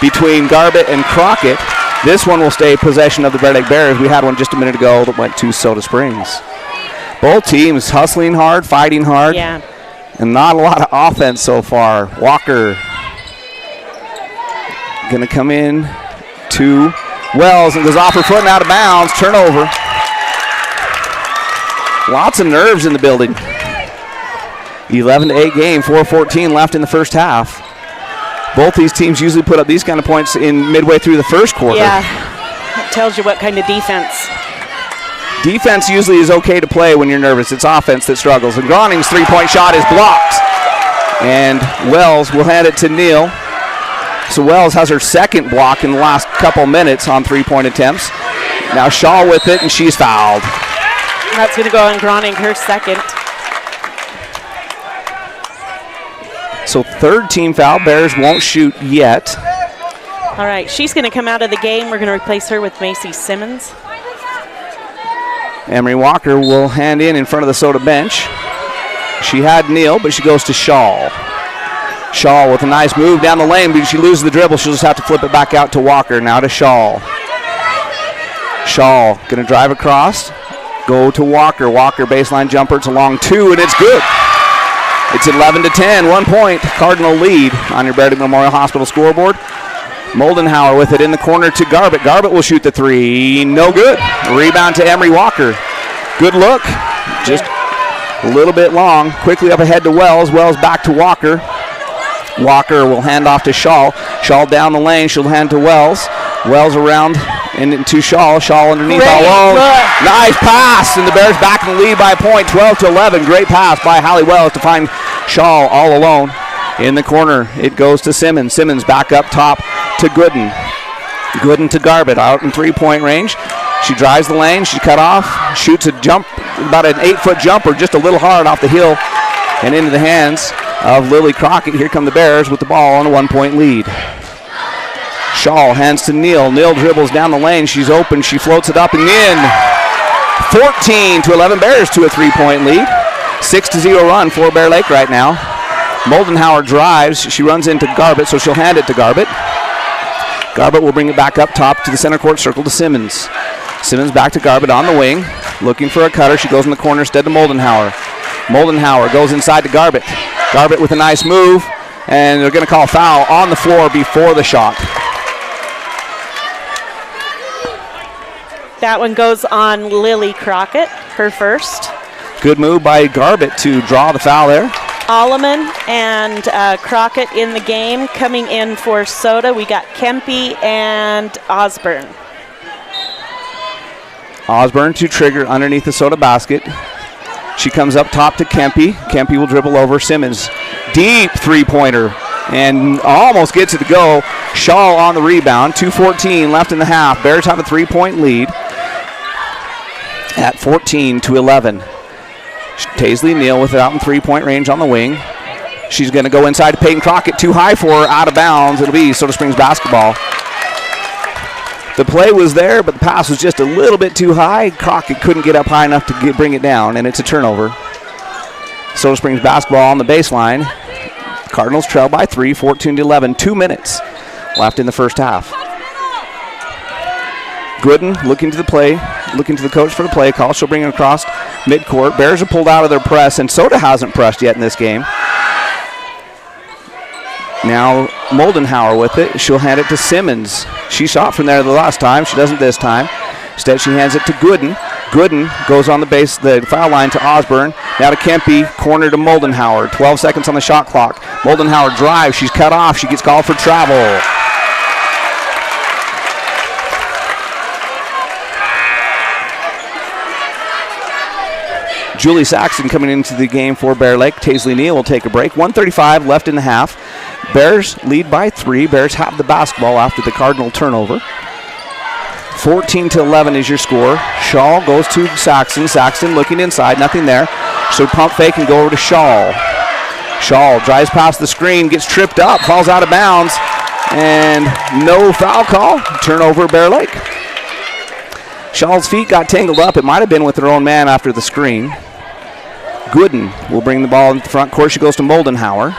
between Garbutt and Crockett. This one will stay possession of the Bear Lake Bears. We had one just a minute ago that went to Soda Springs. Both teams hustling hard, fighting hard. Yeah. And not a lot of offense so far. Walker going to come in to Wells and goes off her foot and out of bounds. Turnover. Lots of nerves in the building. 11-8 game, 4:14 left in the first half. Both these teams usually put up these kind of points in midway through the first quarter. Yeah, it tells you what kind of defense. Defense usually is okay to play when you're nervous. It's offense that struggles. And Groning's 3-point shot is blocked. And Wells will hand it to Neal. So Wells has her second block in the last couple minutes on 3-point attempts. Now Shaw with it, and she's fouled. That's going to go on Groning, her second. So third team foul. Bears won't shoot yet. All right, she's going to come out of the game. We're going to replace her with Macy Simmons. Emery Walker will hand in front of the Soda bench. She had Neal, but she goes to Shaw. Shaw with a nice move down the lane, but she loses the dribble. She'll just have to flip it back out to Walker. Now to Shaw. Shaw going to drive across. Go to Walker. Walker baseline jumper. It's a long 2, and it's good. It's 11-10, 1 point. Cardinal lead on your Bear Lake Memorial Hospital scoreboard. Moldenhauer with it in the corner to Garbutt. Garbutt will shoot the 3. No good. Rebound to Emery Walker. Good look. Just a little bit long. Quickly up ahead to Wells. Wells back to Walker. Walker will hand off to Shaw. Shaw down the lane. She'll hand to Wells. Wells around and to Shaw. Shaw underneath all alone. Nice pass, and the Bears back in the lead by a point, 12-11. Great pass by Hallie Wells to find Shaw all alone. In the corner, it goes to Simmons. Simmons back up top to Gooden. Gooden to Garbutt, out in 3-point range. She drives the lane. She cut off, shoots a jump, about an 8-foot jumper, just a little hard off the hill and into the hands of Lily Crockett. Here come the Bears with the ball on a 1-point lead. Shaw hands to Neal. Neal dribbles down the lane. She's open. She floats it up and in. 14-11 Bears to a 3-point lead. 6-0 run for Bear Lake right now. Moldenhauer drives. She runs into Garbutt, so she'll hand it to Garbutt. Garbutt will bring it back up top to the center court circle to Simmons. Simmons back to Garbutt on the wing, looking for a cutter. She goes in the corner instead to Moldenhauer. Moldenhauer goes inside to Garbutt. Garbutt with a nice move, and they're going to call a foul on the floor before the shot. That one goes on Lily Crockett, her first. Good move by Garbutt to draw the foul there. Alleman and Crockett in the game. Coming in for Soda, we got Kempe and Osborne. Osborne to trigger underneath the Soda basket. She comes up top to Kempe. Kempe will dribble over Simmons. Deep three-pointer and almost gets it to go. Shaw on the rebound. 2:14 left in the half. Bears have a 3-point lead at 14-11. Taisley Neal with it out in 3-point range on the wing. She's going to go inside to Peyton Crockett. Too high for her, out of bounds. It'll be Soda Springs basketball. The play was there, but the pass was just a little bit too high. Crockett couldn't get up high enough to bring it down, and it's a turnover. Soda Springs basketball on the baseline. Cardinals trail by 3, 14-11. 2 minutes left in the first half. Gooden looking to the play, looking to the coach for the play call. She'll bring it across midcourt. Bears are pulled out of their press, and Soda hasn't pressed yet in this game. Now Moldenhauer with it. She'll hand it to Simmons. She shot from there the last time. She doesn't this time. Instead, she hands it to Gooden. Gooden goes on the foul line to Osborne. Now to Kempe, corner to Moldenhauer. 12 seconds on the shot clock. Moldenhauer drives. She's cut off. She gets called for travel. Julie Saxton coming into the game for Bear Lake. Taisley Neal will take a break. 1:35 left in the half. Bears lead by 3. Bears have the basketball after the Cardinal turnover. 14-11 is your score. Shaw goes to Saxton. Saxton looking inside, nothing there. So pump fake and go over to Shaw. Shaw drives past the screen, gets tripped up, falls out of bounds, and no foul call. Turnover, Bear Lake. Shaw's feet got tangled up. It might have been with her own man after the screen. Gooden will bring the ball in the front court. She goes to Moldenhauer.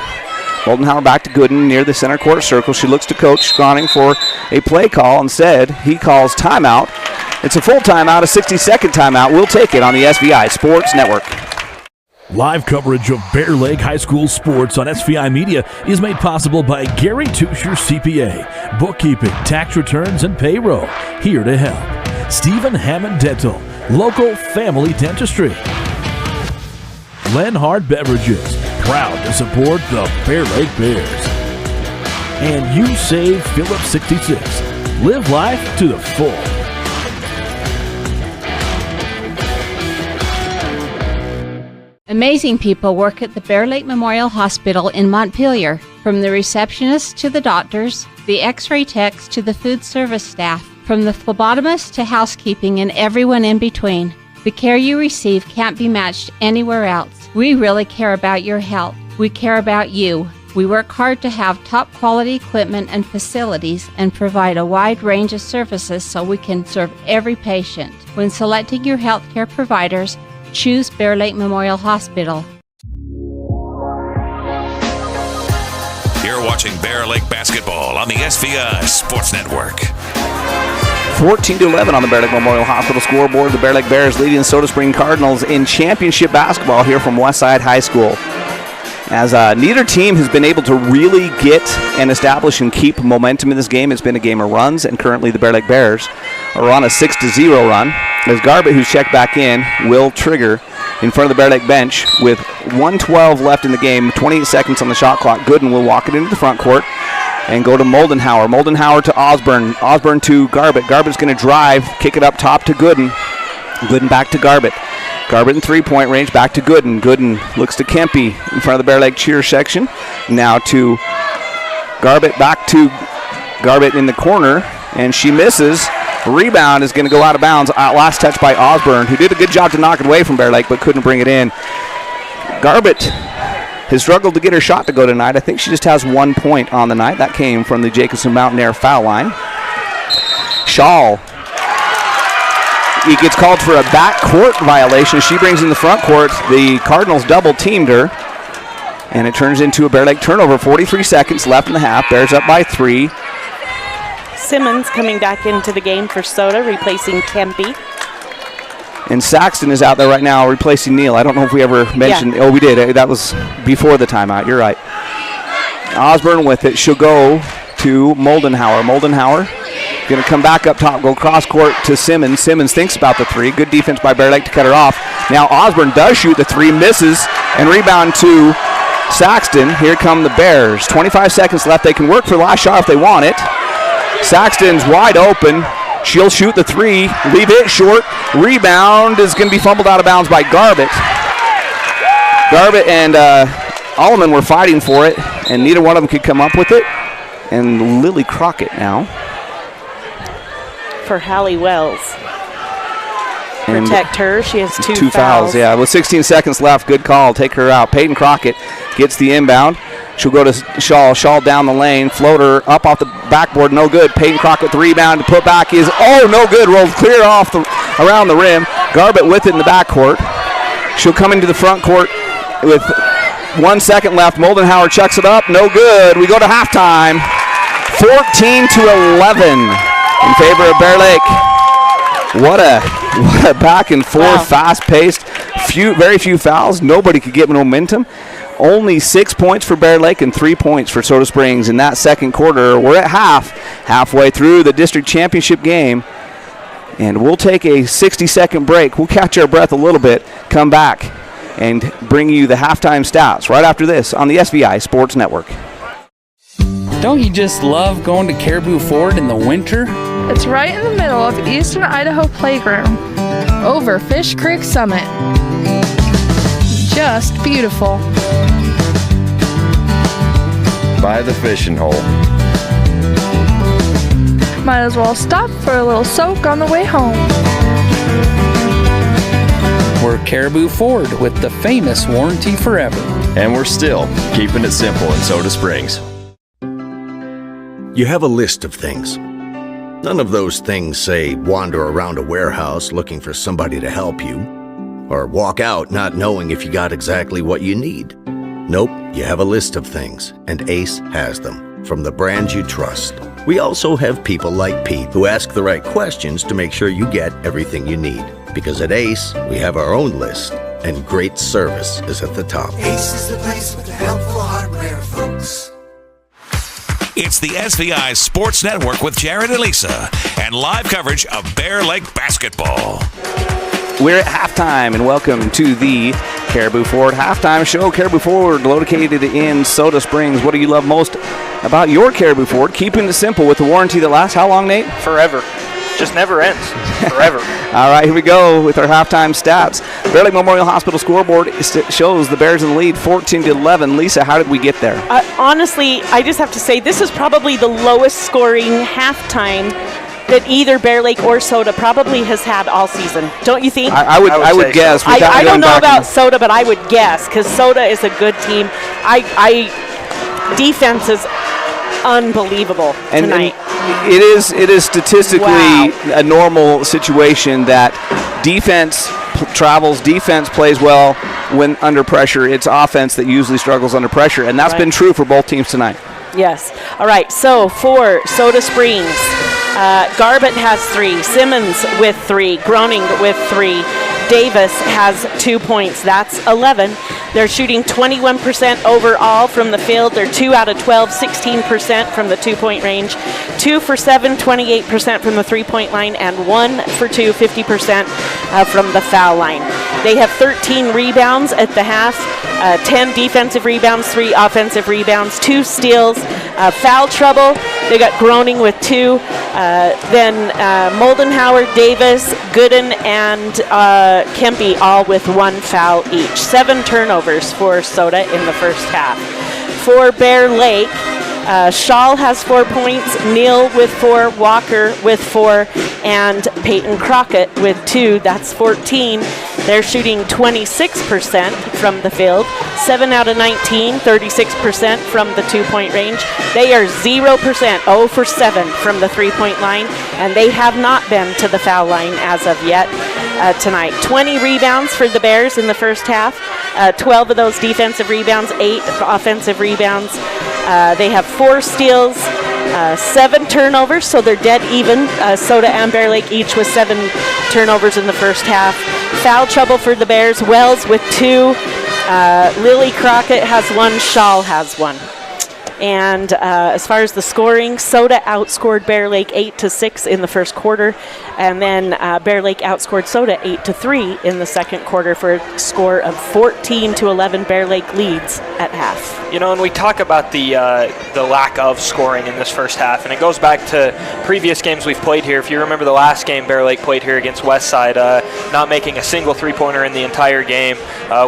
Moldenhauer back to Gooden near the center court circle. She looks to Coach Scrawning for a play call. Instead, he calls timeout. It's a full timeout, a 60-second timeout. We'll take it on the SVI Sports Network. Live coverage of Bear Lake High School sports on SVI Media is made possible by Gary Tusher CPA, bookkeeping, tax returns, and payroll. Here to help. Stephen Hammond Dental, local family dentistry. Lenhard Beverages, proud to support the Bear Lake Bears. And you save Phillips 66. Live life to the full. Amazing people work at the Bear Lake Memorial Hospital in Montpelier. From the receptionists to the doctors, the x-ray techs to the food service staff, from the phlebotomist to housekeeping and everyone in between. The care you receive can't be matched anywhere else. We really care about your health. We care about you. We work hard to have top quality equipment and facilities and provide a wide range of services so we can serve every patient. When selecting your healthcare providers, choose Bear Lake Memorial Hospital. You're watching Bear Lake basketball on the SVI Sports Network. 14-11 on the Bear Lake Memorial Hospital scoreboard. The Bear Lake Bears leading the Soda Spring Cardinals in championship basketball here from Westside High School. As neither team has been able to really get and establish and keep momentum in this game. It's been a game of runs, and currently the Bear Lake Bears are on a 6-0 run. As Garbutt, who's checked back in, will trigger in front of the Bear Lake bench with 1:12 left in the game, 28 seconds on the shot clock. Gooden will walk it into the front court and go to Moldenhauer. Moldenhauer to Osborne. Osborne to Garbutt. Garbutt's going to drive, kick it up top to Gooden. Gooden back to Garbutt. Garbutt in three-point range, back to Gooden. Gooden looks to Kempe in front of the Bear Lake cheer section. Now to Garbutt, back to Garbutt in the corner, and she misses. Rebound is going to go out of bounds. Last touch by Osborne, who did a good job to knock it away from Bear Lake, but couldn't bring it in. Garbutt has struggled to get her shot to go tonight. I think she just has 1 point on the night. That came from the Jacobson Mountain Air foul line. Shaw. He gets called for a backcourt violation. She brings in the front court. The Cardinals double-teamed her, and it turns into a Bear Lake turnover. 43 seconds left in the half. Bears up by 3. Simmons coming back into the game for Soda, replacing Kempe. And Saxton is out there right now replacing Neal. I don't know if we ever mentioned. Yeah. Oh, we did. That was before the timeout. You're right. Osborne with it. She'll go to Moldenhauer. Moldenhauer going to come back up top, go cross court to Simmons. Simmons thinks about the three. Good defense by Bear Lake to cut her off. Now Osborne does shoot the three, misses, and rebound to Saxton. Here come the Bears. 25 seconds left. They can work for the last shot if they want it. Saxton's wide open. She'll shoot the three, leave it short. Rebound is going to be fumbled out of bounds by Garbutt. Garbutt and Alleman were fighting for it, and neither one of them could come up with it. And Lily Crockett now. For Hallie Wells. Protect her. She has two fouls. Yeah, with 16 seconds left, good call. Take her out. Peyton Crockett gets the inbound. She'll go to Shaw. Shaw down the lane. Floater up off the backboard. No good. Peyton Crockett, the rebound. Put back is, no good. Rolled clear off around the rim. Garbutt with it in the backcourt. She'll come into the front court with 1 second left. Moldenhauer chucks it up. No good. We go to halftime. 14-11 in favor of Bear Lake. What a back and forth, fast-paced. Very few fouls. Nobody could get momentum. Only 6 points for Bear Lake and 3 points for Soda Springs in that second quarter. We're at halfway through the district championship game, and we'll take a 60-second break. We'll catch our breath a little bit, come back, and bring you the halftime stats right after this on the SVI Sports Network. Don't you just love going to Caribou Ford in the winter? It's right in the middle of Eastern Idaho Playground, over Fish Creek Summit. Just beautiful. By the fishing hole. Might as well stop for a little soak on the way home. We're Caribou Ford with the famous warranty forever. And we're still keeping it simple in Soda Springs. You have a list of things. None of those things say wander around a warehouse looking for somebody to help you, or walk out not knowing if you got exactly what you need. Nope, you have a list of things, and Ace has them, from the brands you trust. We also have people like Pete who ask the right questions to make sure you get everything you need. Because at Ace, we have our own list, and great service is at the top. Ace is the place with the helpful hardware, folks. It's the SVI Sports Network with Jared and Lisa, and live coverage of Bear Lake basketball. We're at halftime, and welcome to the Caribou Ford Halftime Show. Caribou Ford, located in Soda Springs. What do you love most about your Caribou Ford? Keeping it simple with the warranty that lasts how long, Nate? Forever. Just never ends. Forever. All right, here we go with our halftime stats. Bear Lake Memorial Hospital scoreboard shows the Bears in the lead, 14-11. Lisa, how did we get there? Honestly, I just have to say this is probably the lowest scoring halftime that either Bear Lake or Soda probably has had all season. Don't you think? I would guess. So. I don't know about Soda, but I would guess because Soda is a good team. Defense is unbelievable tonight. And it is statistically a normal situation that defense travels, defense plays well when under pressure. It's offense that usually struggles under pressure, and that's been true for both teams tonight. Yes. All right, so for Soda Springs, Garbutt has 3, Simmons with 3, Groening with 3, Davis has 2 points. That's 11. They're shooting 21% overall from the field. They're 2 out of 12, 16% from the 2-point range. 2 for 7, 28% from the 3-point line, and 1 for 2, 50% from the foul line. They have 13 rebounds at the half, 10 defensive rebounds, 3 offensive rebounds, 2 steals, foul trouble. They got Groening with 2. Then Moldenhauer, Davis, Gooden, and Kempe all with 1 foul each. 7 turnovers for Soda in the first half. For Bear Lake, Shaw has 4 points, Neal with 4, Walker with 4, and Peyton Crockett with 2. That's 14. They're shooting 26% from the field, 7 out of 19, 36% from the 2-point range. They are 0%, 0 for 7 from the 3-point line, and they have not been to the foul line as of yet tonight. 20 rebounds for the Bears in the first half, 12 of those defensive rebounds, 8 offensive rebounds. They have 4 steals, 7 turnovers, so they're dead even. Soda and Bear Lake each with 7 turnovers in the first half. Foul trouble for the Bears, Wells with 2, Lily Crockett has 1, Shaw has 1. And as far as the scoring, Soda outscored Bear Lake 8-6 in the first quarter, and then Bear Lake outscored Soda 8-3 in the second quarter for a score of 14-11. Bear Lake leads at half. You know, and we talk about the lack of scoring in this first half, and it goes back to previous games we've played here. If you remember the last game Bear Lake played here against Westside, not making a single three-pointer in the entire game.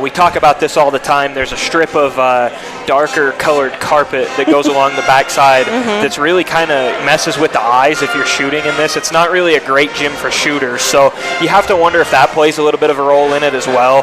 We talk about this all the time. There's a strip of darker colored carpet that goes along the backside that's really kind of messes with the eyes if you're shooting in this. It's not really a great gym for shooters, so you have to wonder if that plays a little bit of a role in it as well.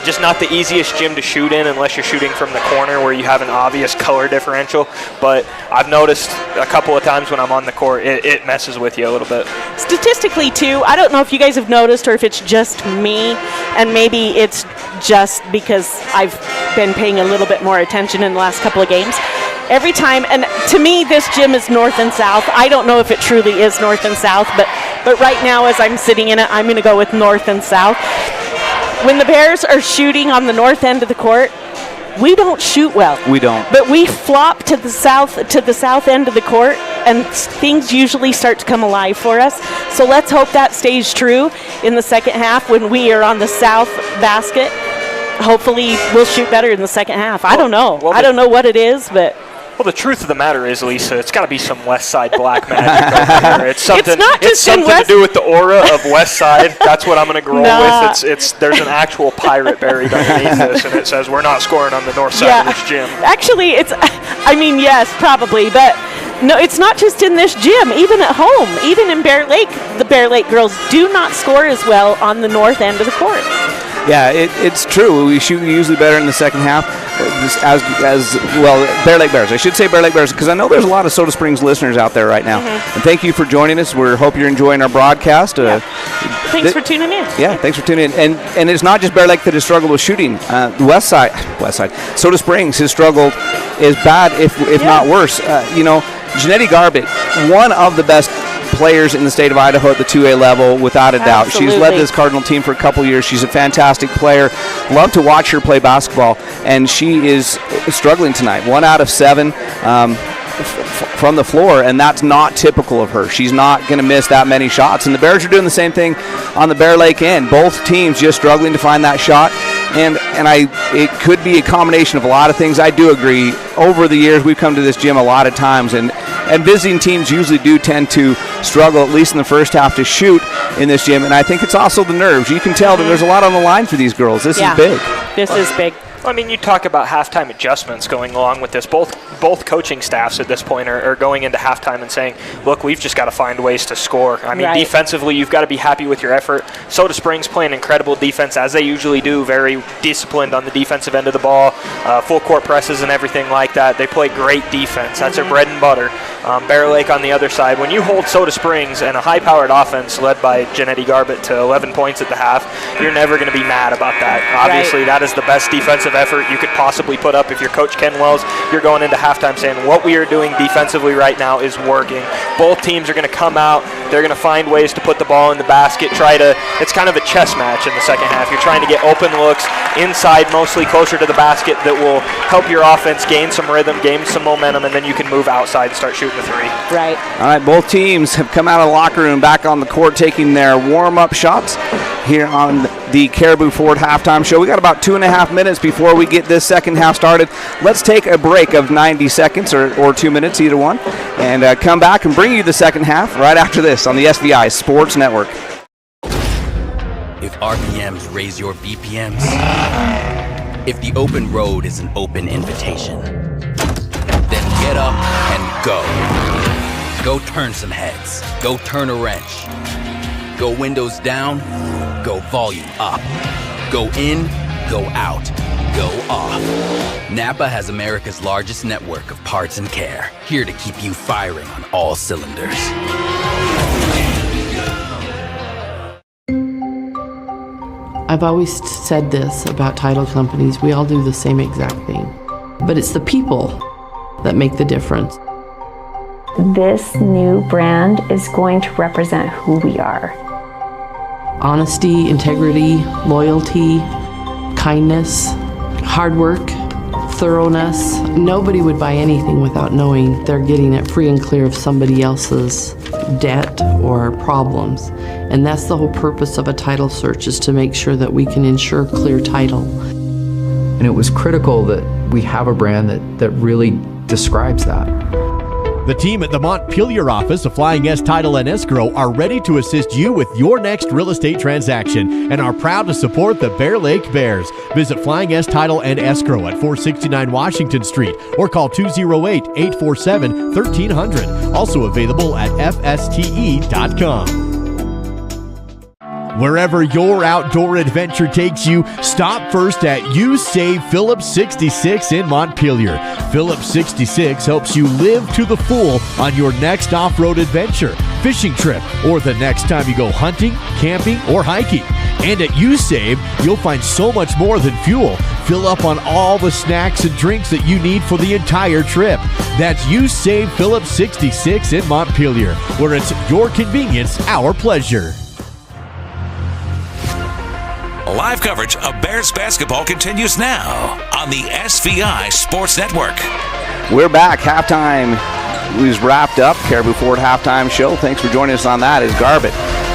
Just not the easiest gym to shoot in unless you're shooting from the corner where you have an obvious color differential, but I've noticed a couple of times when I'm on the court, it messes with you a little bit. Statistically, too, I don't know if you guys have noticed or if it's just me, and maybe it's just because I've been paying a little bit more attention in the last couple of games. Every time, and to me, this gym is north and south. I don't know if it truly is north and south, but right now as I'm sitting in it, I'm going to go with north and south. When the Bears are shooting on the north end of the court, We don't shoot well. We don't. But we flop to the south end of the court, and things usually start to come alive for us. So let's hope that stays true in the second half when we are on the south basket. Hopefully we'll shoot better in the second half. I don't know. I don't know what it is, but... Well, the truth of the matter is, Lisa, it's got to be some West Side black magic over here. It's something. It's something to do with the aura of West Side. That's what I'm going to grow with. There's an actual pirate buried underneath this, and it says we're not scoring on the north side of this gym. Actually, yes, probably, but no, it's not just in this gym. Even at home, even in Bear Lake, the Bear Lake girls do not score as well on the north end of the court. Yeah, it's true. We shoot usually better in the second half, as well. Bear Lake Bears. I should say Bear Lake Bears because I know there's a lot of Soda Springs listeners out there right now. And thank you for joining us. We hope you're enjoying our broadcast. Thanks for tuning in. Yeah, thanks for tuning in. And it's not just Bear Lake that has struggled with shooting. West Side, Soda Springs has struggled as bad, if not worse. Janetti Garbett, one of the best players in the state of Idaho at the 2A level, without a doubt. Absolutely. She's led this Cardinal team for a couple years. She's a fantastic player. Love to watch her play basketball, and she is struggling tonight. 1 out of 7 from the floor, and that's not typical of her. She's not going to miss that many shots, and the Bears are doing the same thing on the Bear Lake end. Both teams just struggling to find that shot, and it could be a combination of a lot of things. I do agree. Over the years, we've come to this gym a lot of times, and visiting teams usually do tend to struggle, at least in the first half, to shoot in this gym, and I think it's also the nerves. You can tell that there's a lot on the line for these girls. This is big. This is big. I mean, you talk about halftime adjustments going along with this. Both coaching staffs at this point are going into halftime and saying, look, we've just got to find ways to score. I mean, defensively, you've got to be happy with your effort. Soda Springs playing incredible defense, as they usually do, very disciplined on the defensive end of the ball, full court presses and everything like that. They play great defense. That's their bread and butter. Bear Lake on the other side, when you hold Soda Springs and a high-powered offense led by Janetti Garbett to 11 points at the half, you're never going to be mad about that. Obviously, that is the best defensive effort you could possibly put up. If you're Coach Ken Wells, you're going into halftime saying what we are doing defensively right now is working. Both teams are going to come out. They're going to find ways to put the ball in the basket, it's kind of a chess match in the second half. You're trying to get open looks inside, mostly closer to the basket, that will help your offense gain some rhythm, gain some momentum, and then you can move outside and start shooting the three. Right. All right, both teams have come out of the locker room back on the court taking their warm-up shots here on the Caribou Ford halftime show. We got about 2.5 minutes before we get this second half started. Let's take a break of 90 seconds or 2 minutes, either one, and come back and bring you the second half right after this on the SVI Sports Network. If RPMs raise your BPMs, if the open road is an open invitation, then get up and go. Go turn some heads. Go turn a wrench. Go windows down. Go volume up. Go in. Go out. Go off. Napa has America's largest network of parts and care, here to keep you firing on all cylinders. I've always said this about title companies. We all do the same exact thing. But it's the people that make the difference. This new brand is going to represent who we are. Honesty, integrity, loyalty, kindness, hard work, thoroughness. Nobody would buy anything without knowing they're getting it free and clear of somebody else's debt or problems. And that's the whole purpose of a title search, is to make sure that we can ensure clear title. And it was critical that we have a brand that really describes that. The team at the Montpelier office of Flying S Title and Escrow are ready to assist you with your next real estate transaction and are proud to support the Bear Lake Bears. Visit Flying S Title and Escrow at 469 Washington Street or call 208-847-1300. Also available at fste.com. Wherever your outdoor adventure takes you, stop first at You Save Phillips 66 in Montpelier. Phillips 66 helps you live to the full on your next off-road adventure, fishing trip, or the next time you go hunting, camping, or hiking. And at You Save, you'll find so much more than fuel. Fill up on all the snacks and drinks that you need for the entire trip. That's You Save Phillips 66 in Montpelier, where it's your convenience, our pleasure. Live coverage of Bears basketball continues now on the SVI Sports Network. We're back. Halftime is wrapped up. Caribou Ford halftime show. Thanks for joining us on that. Is Garbett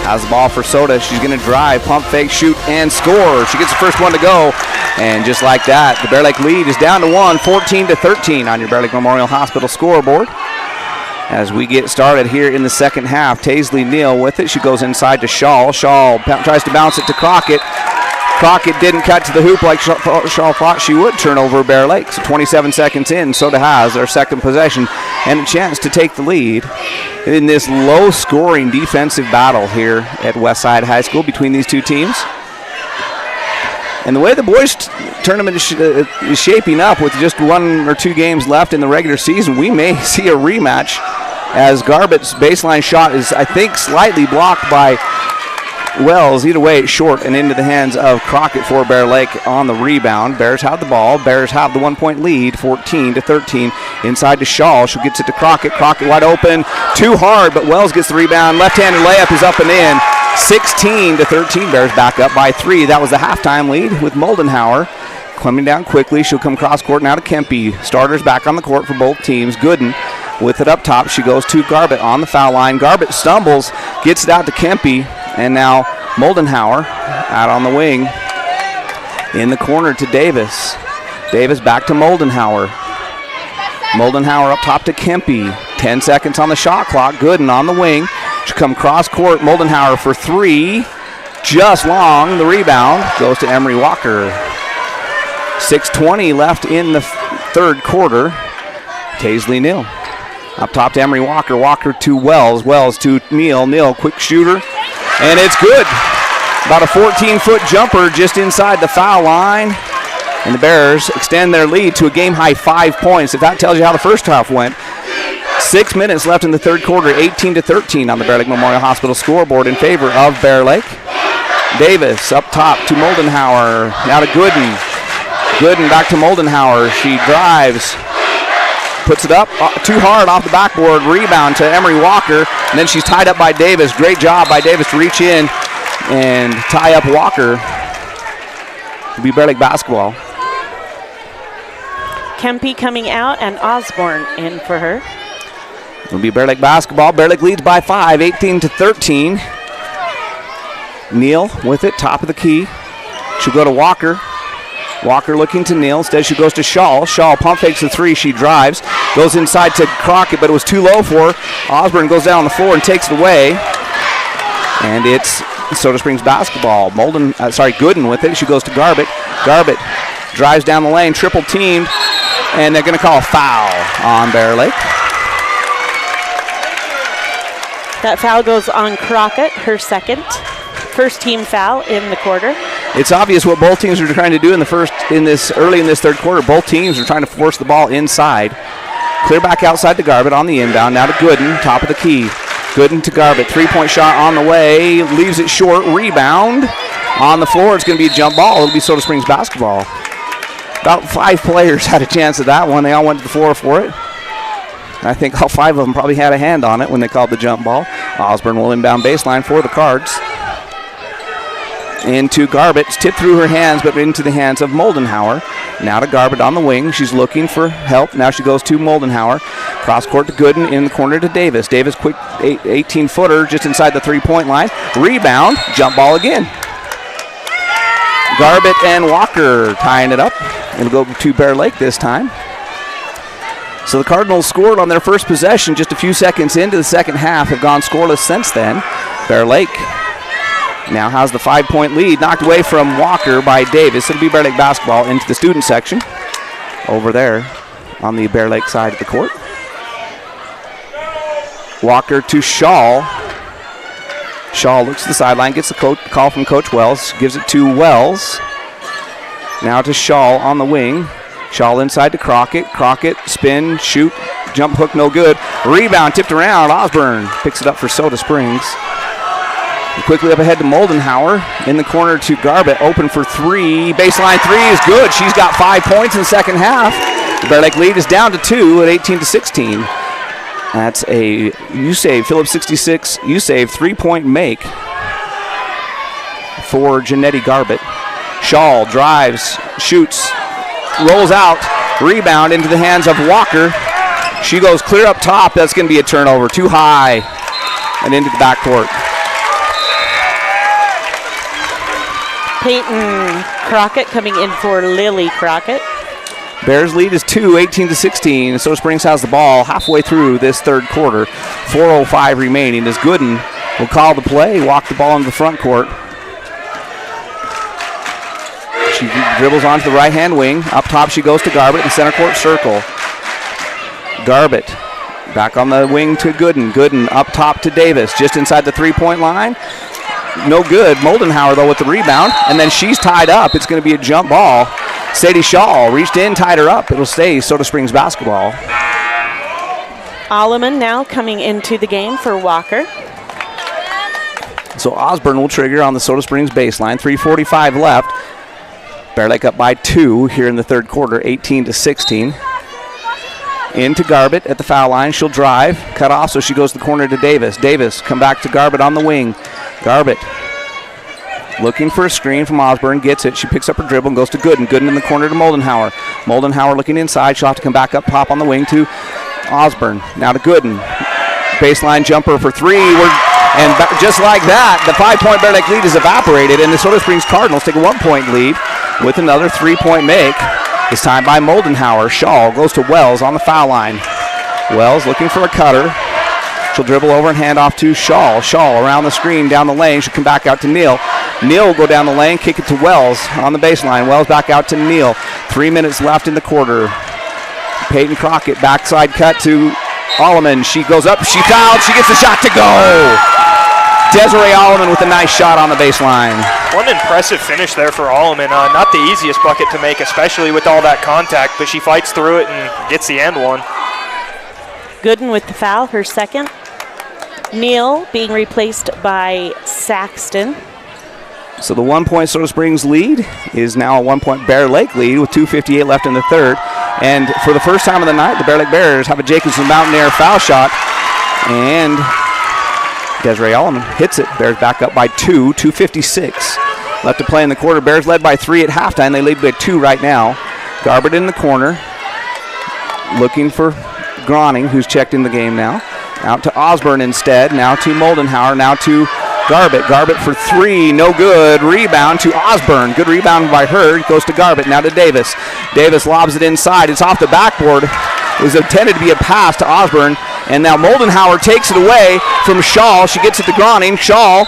has the ball for Soda. She's going to drive, pump fake, shoot, and score. She gets the first one to go. And just like that, the Bear Lake lead is down to 1, 14-13 on your Bear Lake Memorial Hospital scoreboard. As we get started here in the second half, Taisley Neal with it. She goes inside to Shaw. Shaw tries to bounce it to Crockett. Crockett didn't cut to the hoop like Shaw thought she would. Turnover Bear Lake. So 27 seconds in, Soda has their second possession and a chance to take the lead in this low-scoring defensive battle here at Westside High School between these two teams. And the way the boys tournament is shaping up with just 1 or 2 games left in the regular season, we may see a rematch as Garbett's baseline shot is, I think, slightly blocked by Wells. Either way, it's short and into the hands of Crockett for Bear Lake on the rebound. Bears have the ball. Bears have the 1-point lead, 14-13. Inside to Shaw. She gets it to Crockett. Crockett wide open. Too hard, but Wells gets the rebound. Left-handed layup is up and in. 16-13. Bears back up by 3. That was the halftime lead with Moldenhauer coming down quickly. She'll come cross court now to Kempe. Starters back on the court for both teams. Gooden with it up top. She goes to Garbett on the foul line. Garbett stumbles, gets it out to Kempe, and now Moldenhauer out on the wing in the corner to Davis. Davis back to Moldenhauer. Moldenhauer up top to Kempe. 10 seconds on the shot clock. Gooden on the wing. She'll come cross court. Moldenhauer for 3. Just long. The rebound goes to Emery Walker. 6:20 left in the third quarter. Taisley Neal up top to Emery Walker. Walker to Wells. Wells to Neal. Neal, quick shooter. And it's good. About a 14-foot jumper just inside the foul line. And the Bears extend their lead to a game-high 5 points. If that tells you how the first half went. 6 minutes left in the third quarter, 18-13 on the Bear Lake Memorial Hospital scoreboard in favor of Bear Lake. Davis up top to Moldenhauer. Now to Gooden. Gooden back to Moldenhauer. She drives. Puts it up too hard off the backboard. Rebound to Emery Walker. And then she's tied up by Davis. Great job by Davis to reach in and tie up Walker. It'll be Bear Lake basketball. Kempe coming out and Osborne in for her. It'll be Bear Lake basketball. Bear Lake leads by 5, 18-13. Neal with it, top of the key. She'll go to Walker. Walker looking to Neal. Instead, she goes to Shaw. Shaw pump fakes the 3. She drives. Goes inside to Crockett, but it was too low for her. Osborne goes down on the floor and takes it away. And it's Soda Springs basketball. Gooden with it. She goes to Garbett. Garbett drives down the lane, triple teamed, and they're going to call a foul on Bear Lake. That foul goes on Crockett, her second. First team foul in the quarter. It's obvious what both teams are trying to do early in this third quarter. Both teams are trying to force the ball inside. Clear back outside to Garbett on the inbound. Now to Gooden, top of the key. Gooden to Garbett. 3-point shot on the way. Leaves it short. Rebound. On the floor, it's going to be a jump ball. It'll be Soda Springs basketball. About 5 players had a chance at that one. They all went to the floor for it. I think all 5 of them probably had a hand on it when they called the jump ball. Osborne will inbound baseline for the Cards. Into Garbett. It's tipped through her hands, but into the hands of Moldenhauer. Now to Garbett on the wing. She's looking for help. Now she goes to Moldenhauer. Cross court to Gooden. In the corner to Davis. Davis, quick 18-footer just inside the 3-point line. Rebound. Jump ball again. Garbett and Walker tying it up. It'll go to Bear Lake this time. So the Cardinals scored on their first possession just a few seconds into the second half. Have gone scoreless since then. Bear Lake now has the 5-point lead, knocked away from Walker by Davis. It'll be Bear Lake basketball into the student section over there on the Bear Lake side of the court. Walker to Shaw. Shaw looks to the sideline, gets the call from Coach Wells, gives it to Wells. Now to Shaw on the wing. Shaw inside to Crockett. Crockett, spin, shoot, jump hook, no good. Rebound tipped around. Osborne picks it up for Soda Springs. Quickly up ahead to Moldenhauer. In the corner to Garbett. Open for 3. Baseline 3 is good. She's got 5 points in the second half. The Bear Lake lead is down to 2 at 18-16. That's a Phillips 66 3-point make for Janetti Garbett. Shaw drives, shoots, rolls out, rebound into the hands of Walker. She goes clear up top. That's going to be a turnover. Too high and into the backcourt. Peyton Crockett coming in for Lily Crockett. Bears lead is 18-16. Soda Springs has the ball halfway through this third quarter. 4:05 remaining as Gooden will call the play, walk the ball into the front court. She dribbles onto the right-hand wing. Up top she goes to Garbett in the center court circle. Garbett back on the wing to Gooden. Gooden up top to Davis, just inside the three-point line. No good. Moldenhauer, though, with the rebound. And then she's tied up. It's going to be a jump ball. Sadie Shaw reached in, tied her up. It'll stay Soda Springs basketball. Alleman now coming into the game for Walker. So Osborne will trigger on the Soda Springs baseline. 3:45 left. Bear Lake up by 2 here in the third quarter, 18-16. Into Garbett at the foul line. She'll drive, cut off, so she goes to the corner to Davis. Davis come back to Garbett on the wing. Garbett looking for a screen from Osborne, gets it. She picks up her dribble and goes to Gooden. Gooden in the corner to Moldenhauer. Moldenhauer looking inside. She'll have to come back up top on the wing to Osborne. Now to Gooden. Baseline jumper for 3. Just like that, the 5-point Bear Lake lead is evaporated, and the Soda Springs Cardinals take a 1-point lead with another 3-point make. This time by Moldenhauer. Shaw goes to Wells on the foul line. Wells looking for a cutter. She'll dribble over and hand off to Shaw. Shaw around the screen, down the lane. She'll come back out to Neal. Neal will go down the lane, kick it to Wells on the baseline. Wells back out to Neal. 3 minutes left in the quarter. Peyton Crockett, backside cut to Alleman. She goes up, she fouled, she gets the shot to go. Desiree Alleman with a nice shot on the baseline. One impressive finish there for Alleman. Not the easiest bucket to make, especially with all that contact, but she fights through it and gets the end one. Gooden with the foul, her second. Neal being replaced by Saxton. So the 1-point Soda Springs lead is now a 1-point Bear Lake lead with 2:58 left in the third. And for the first time of the night, the Bear Lake Bears have a Jacobson Mountain Air foul shot. And Desiree Alleman hits it. Bears back up by 2, 2:56 left to play in the quarter. Bears led by 3 at halftime. They lead by 2 right now. Garbett in the corner, looking for Groning, who's checked in the game now. Out to Osborne instead. Now to Moldenhauer. Now to Garbett. Garbett for 3. No good. Rebound to Osborne. Good rebound by her. It goes to Garbett. Now to Davis. Davis lobs it inside. It's off the backboard. It was intended to be a pass to Osborne. And now Moldenhauer takes it away from Shaw. She gets it to Groning. Shaw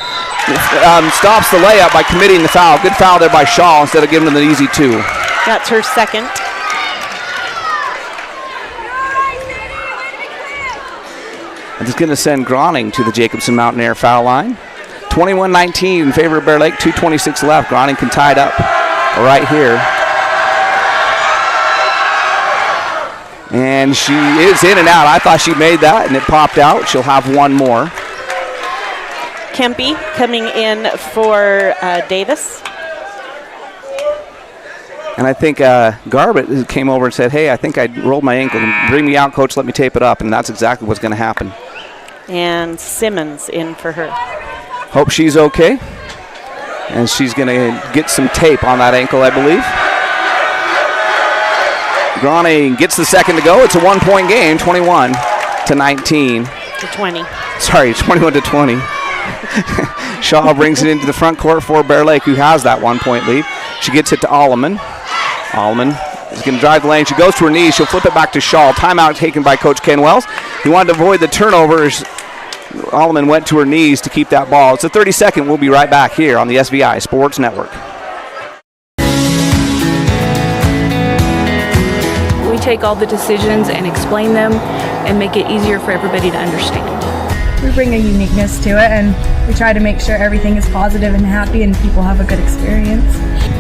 stops the layup by committing the foul. Good foul there by Shaw instead of giving them the easy 2. That's her second. And it's going to send Groning to the Jacobson Mountain Air foul line. 21-19 in favor of Bear Lake. 2:26 left. Groning can tie it up right here. And she is in and out. I thought she made that, and it popped out. She'll have one more. Kempe coming in for Davis. And I think Garbett came over and said, hey, I think I rolled my ankle. Bring me out, coach. Let me tape it up. And that's exactly what's going to happen. And Simmons in for her. Hope she's okay. And she's going to get some tape on that ankle, I believe. Groning gets the second to go. It's a 1-point game, 21-19. To 20. Sorry, 21-20. Shaw brings it into the front court for Bear Lake, who has that 1-point lead. She gets it to Alleman. Alleman is going to drive the lane. She goes to her knees. She'll flip it back to Shaw. Timeout taken by Coach Ken Wells. He wanted to avoid the turnovers. Alleman went to her knees to keep that ball. It's a 30-second. We'll be right back here on the SVI Sports Network. We take all the decisions and explain them and make it easier for everybody to understand. We bring a uniqueness to it, and we try to make sure everything is positive and happy and people have a good experience.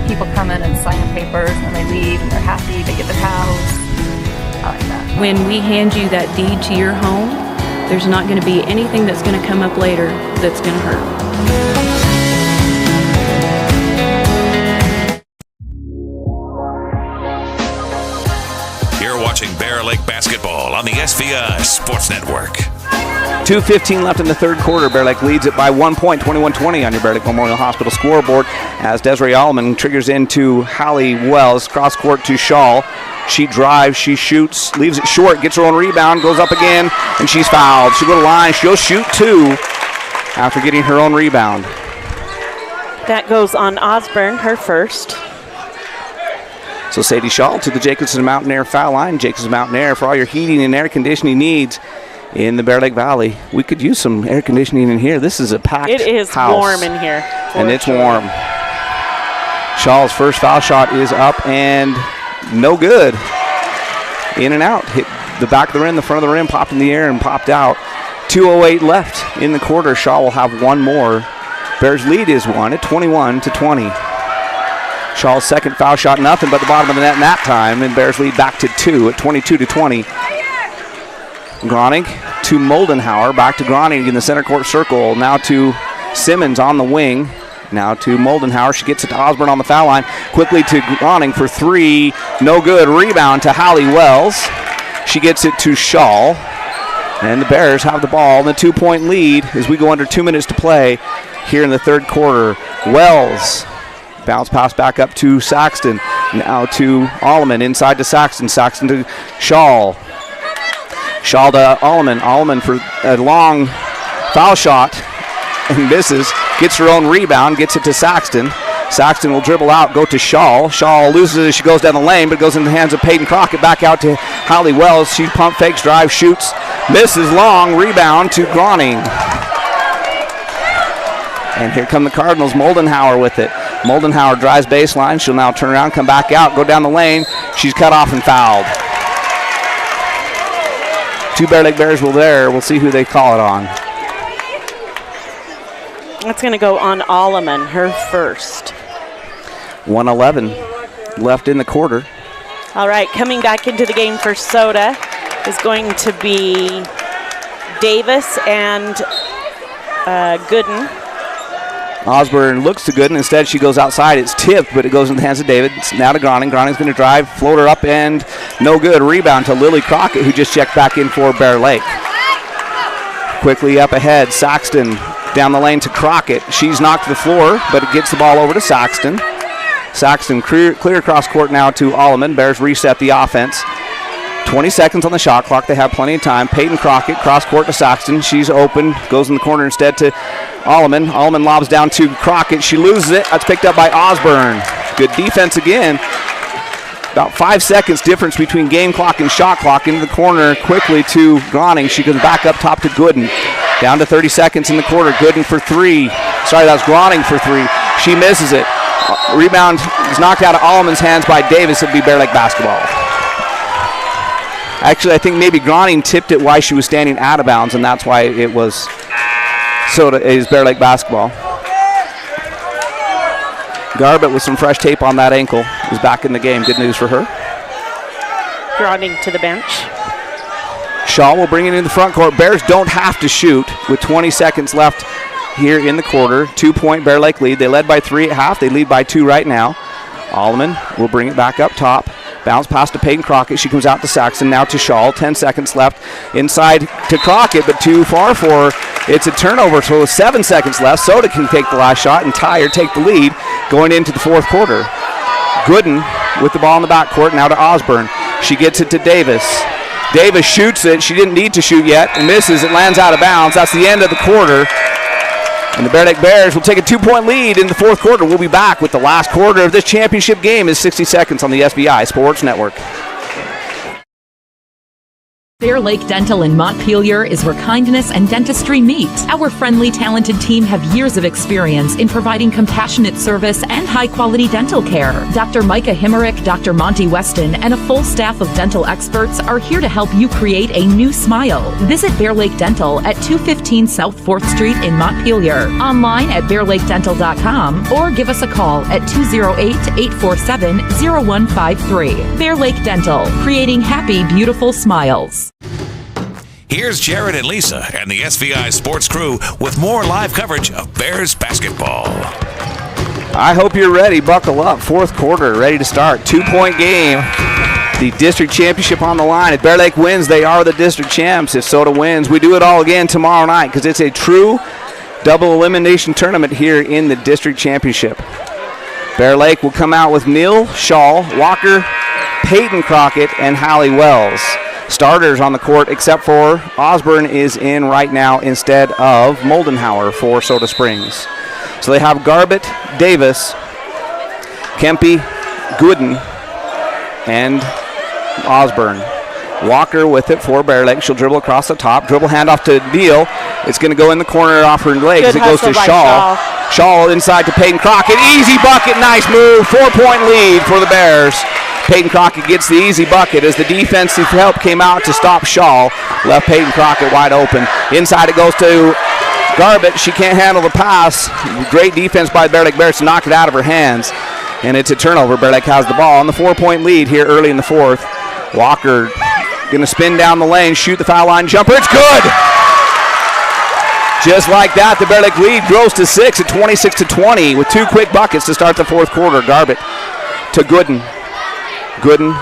People come in and sign the papers and they leave and they're happy, they get their house. I like that. When we hand you that deed to your home, there's not going to be anything that's going to come up later that's going to hurt. You're watching Bear Lake basketball on the SVI Sports Network. 2:15 left in the third quarter. Bear Lake leads it by 1 point, 21-20 on your Bear Lake Memorial Hospital scoreboard as Desiree Allman triggers into Hallie Wells. Cross court to Shaw. She drives, she shoots, leaves it short, gets her own rebound, goes up again, and she's fouled. She'll go to the line. She'll shoot 2 after getting her own rebound. That goes on Osborne, her first. So Sadie Shaw to the Jacobson Mountain Air foul line. Jacobson Mountain Air for all your heating and air conditioning needs in the Bear Lake Valley. We could use some air conditioning in here. This is a packed house. It is warm in here. And it's warm. Shaw's first foul shot is up and no good. In and out. Hit the back of the rim, the front of the rim, popped in the air and popped out. 2:08 left in the quarter. Shaw will have one more. Bears lead is 1 at 21-20. Shaw's second foul shot, nothing but the bottom of the net in that time, and Bears lead back to 2 at 22-20. Groning to Moldenhauer, back to Groning in the center court circle. Now to Simmons on the wing. Now to Moldenhauer. She gets it to Osborne on the foul line. Quickly to Groning for 3. No good. Rebound to Hallie Wells. She gets it to Shaw. And the Bears have the ball in the 2-point lead as we go under 2 minutes to play here in the third quarter. Wells. Bounce pass back up to Saxton. Now to Alleman. Inside to Saxton. Saxton to Shaw. Shaw to Alleman. Alleman for a long foul shot and misses. Gets her own rebound. Gets it to Saxton. Saxton will dribble out, go to Shaw. Shaw loses it as she goes down the lane, but goes in the hands of Peyton Crockett. Back out to Hallie Wells. She pump fakes, drive, shoots, misses. Long rebound to Groning. And here come the Cardinals. Moldenhauer with it. Moldenhauer drives baseline. She'll now turn around, come back out, go down the lane. She's cut off and fouled. 2 Bear Lake Bears will there. We'll see who they call it on. That's going to go on Alleman, her first. 1:11 left in the quarter. All right, coming back into the game for Soda is going to be Davis and Gooden. Osborne looks to Gooden. Instead, she goes outside. It's tipped, but it goes in the hands of David. It's now to Groning. Groning's going to drive, float her up, and no good. Rebound to Lily Crockett, who just checked back in for Bear Lake. Quickly up ahead, Saxton down the lane to Crockett. She's knocked to the floor, but it gets the ball over to Saxton. Saxton clear across court now to Alleman. Bears reset the offense. 20 seconds on the shot clock. They have plenty of time. Peyton Crockett, cross court to Saxton. She's open. Goes in the corner instead to Alleman. Alleman lobs down to Crockett. She loses it. That's picked up by Osborne. Good defense again. About 5 seconds difference between game clock and shot clock. Into the corner quickly to Groning. She goes back up top to Gooden. Down to 30 seconds in the quarter. Gooden for 3. Sorry, that was Groning for 3. She misses it. Rebound is knocked out of Alleman's hands by Davis. It'll be Bear Lake basketball. Actually, I think maybe Groning tipped it while she was standing out of bounds, and that's why it was Soda is Bear Lake basketball. Garbett with some fresh tape on that ankle is back in the game. Good news for her. Groning to the bench. Shaw will bring it in the front court. Bears don't have to shoot with 20 seconds left here in the quarter. 2-point Bear Lake lead. They led by 3 at half. They lead by 2 right now. Alleman will bring it back up top. Bounce pass to Peyton Crockett. She comes out to Saxton. Now to Shaw. 10 seconds left. Inside to Crockett, but too far for her. It's a turnover, so 7 seconds left. Soda can take the last shot and tie or take the lead going into the fourth quarter. Gooden with the ball in the backcourt. Now to Osborne. She gets it to Davis. Davis shoots it. She didn't need to shoot yet and misses. It lands out of bounds. That's the end of the quarter. And the Bear Lake Bears will take a 2-point lead in the fourth quarter. We'll be back with the last quarter of this championship game in 60 seconds on the SVI Sports Network. Bear Lake Dental in Montpelier is where kindness and dentistry meet. Our friendly, talented team have years of experience in providing compassionate service and high-quality dental care. Dr. Micah Himmerick, Dr. Monty Weston, and a full staff of dental experts are here to help you create a new smile. Visit Bear Lake Dental at 215 South 4th Street in Montpelier. Online at bearlakedental.com or give us a call at 208-847-0153. Bear Lake Dental, creating happy, beautiful smiles. Here's Jared and Lisa and the SVI Sports crew with more live coverage of Bears basketball. I hope you're ready. Buckle up. Fourth quarter, ready to start. 2-point game. The district championship on the line. If Bear Lake wins, they are the district champs. If Soda wins, we do it all again tomorrow night because it's a true double elimination tournament here in the district championship. Bear Lake will come out with Neal, Shaw, Walker, Peyton Crockett, and Hallie Wells. Starters on the court except for Osborne is in right now instead of Moldenhauer for Soda Springs. So they have Garbett, Davis, Kempe, Gooden, and Osborne. Walker with it for Bear Lake. She'll dribble across the top. Dribble handoff to Neal. It's going to go in the corner off her legs. It goes to Shaw. Shaw inside to Peyton Crockett. Easy bucket. Nice move. 4-point lead for the Bears. Peyton Crockett gets the easy bucket as the defensive help came out to stop Shaw. Left Peyton Crockett wide open. Inside it goes to Garbett. She can't handle the pass. Great defense by the Bear Lake Bears to knock it out of her hands. And it's a turnover. Bear Lake has the ball on the 4-point lead here early in the fourth. Walker going to spin down the lane, shoot the foul line jumper. It's good! Just like that, the Bear Lake lead grows to 6 at 26-20 with 2 quick buckets to start the fourth quarter. Garbett to Gooden. Gooden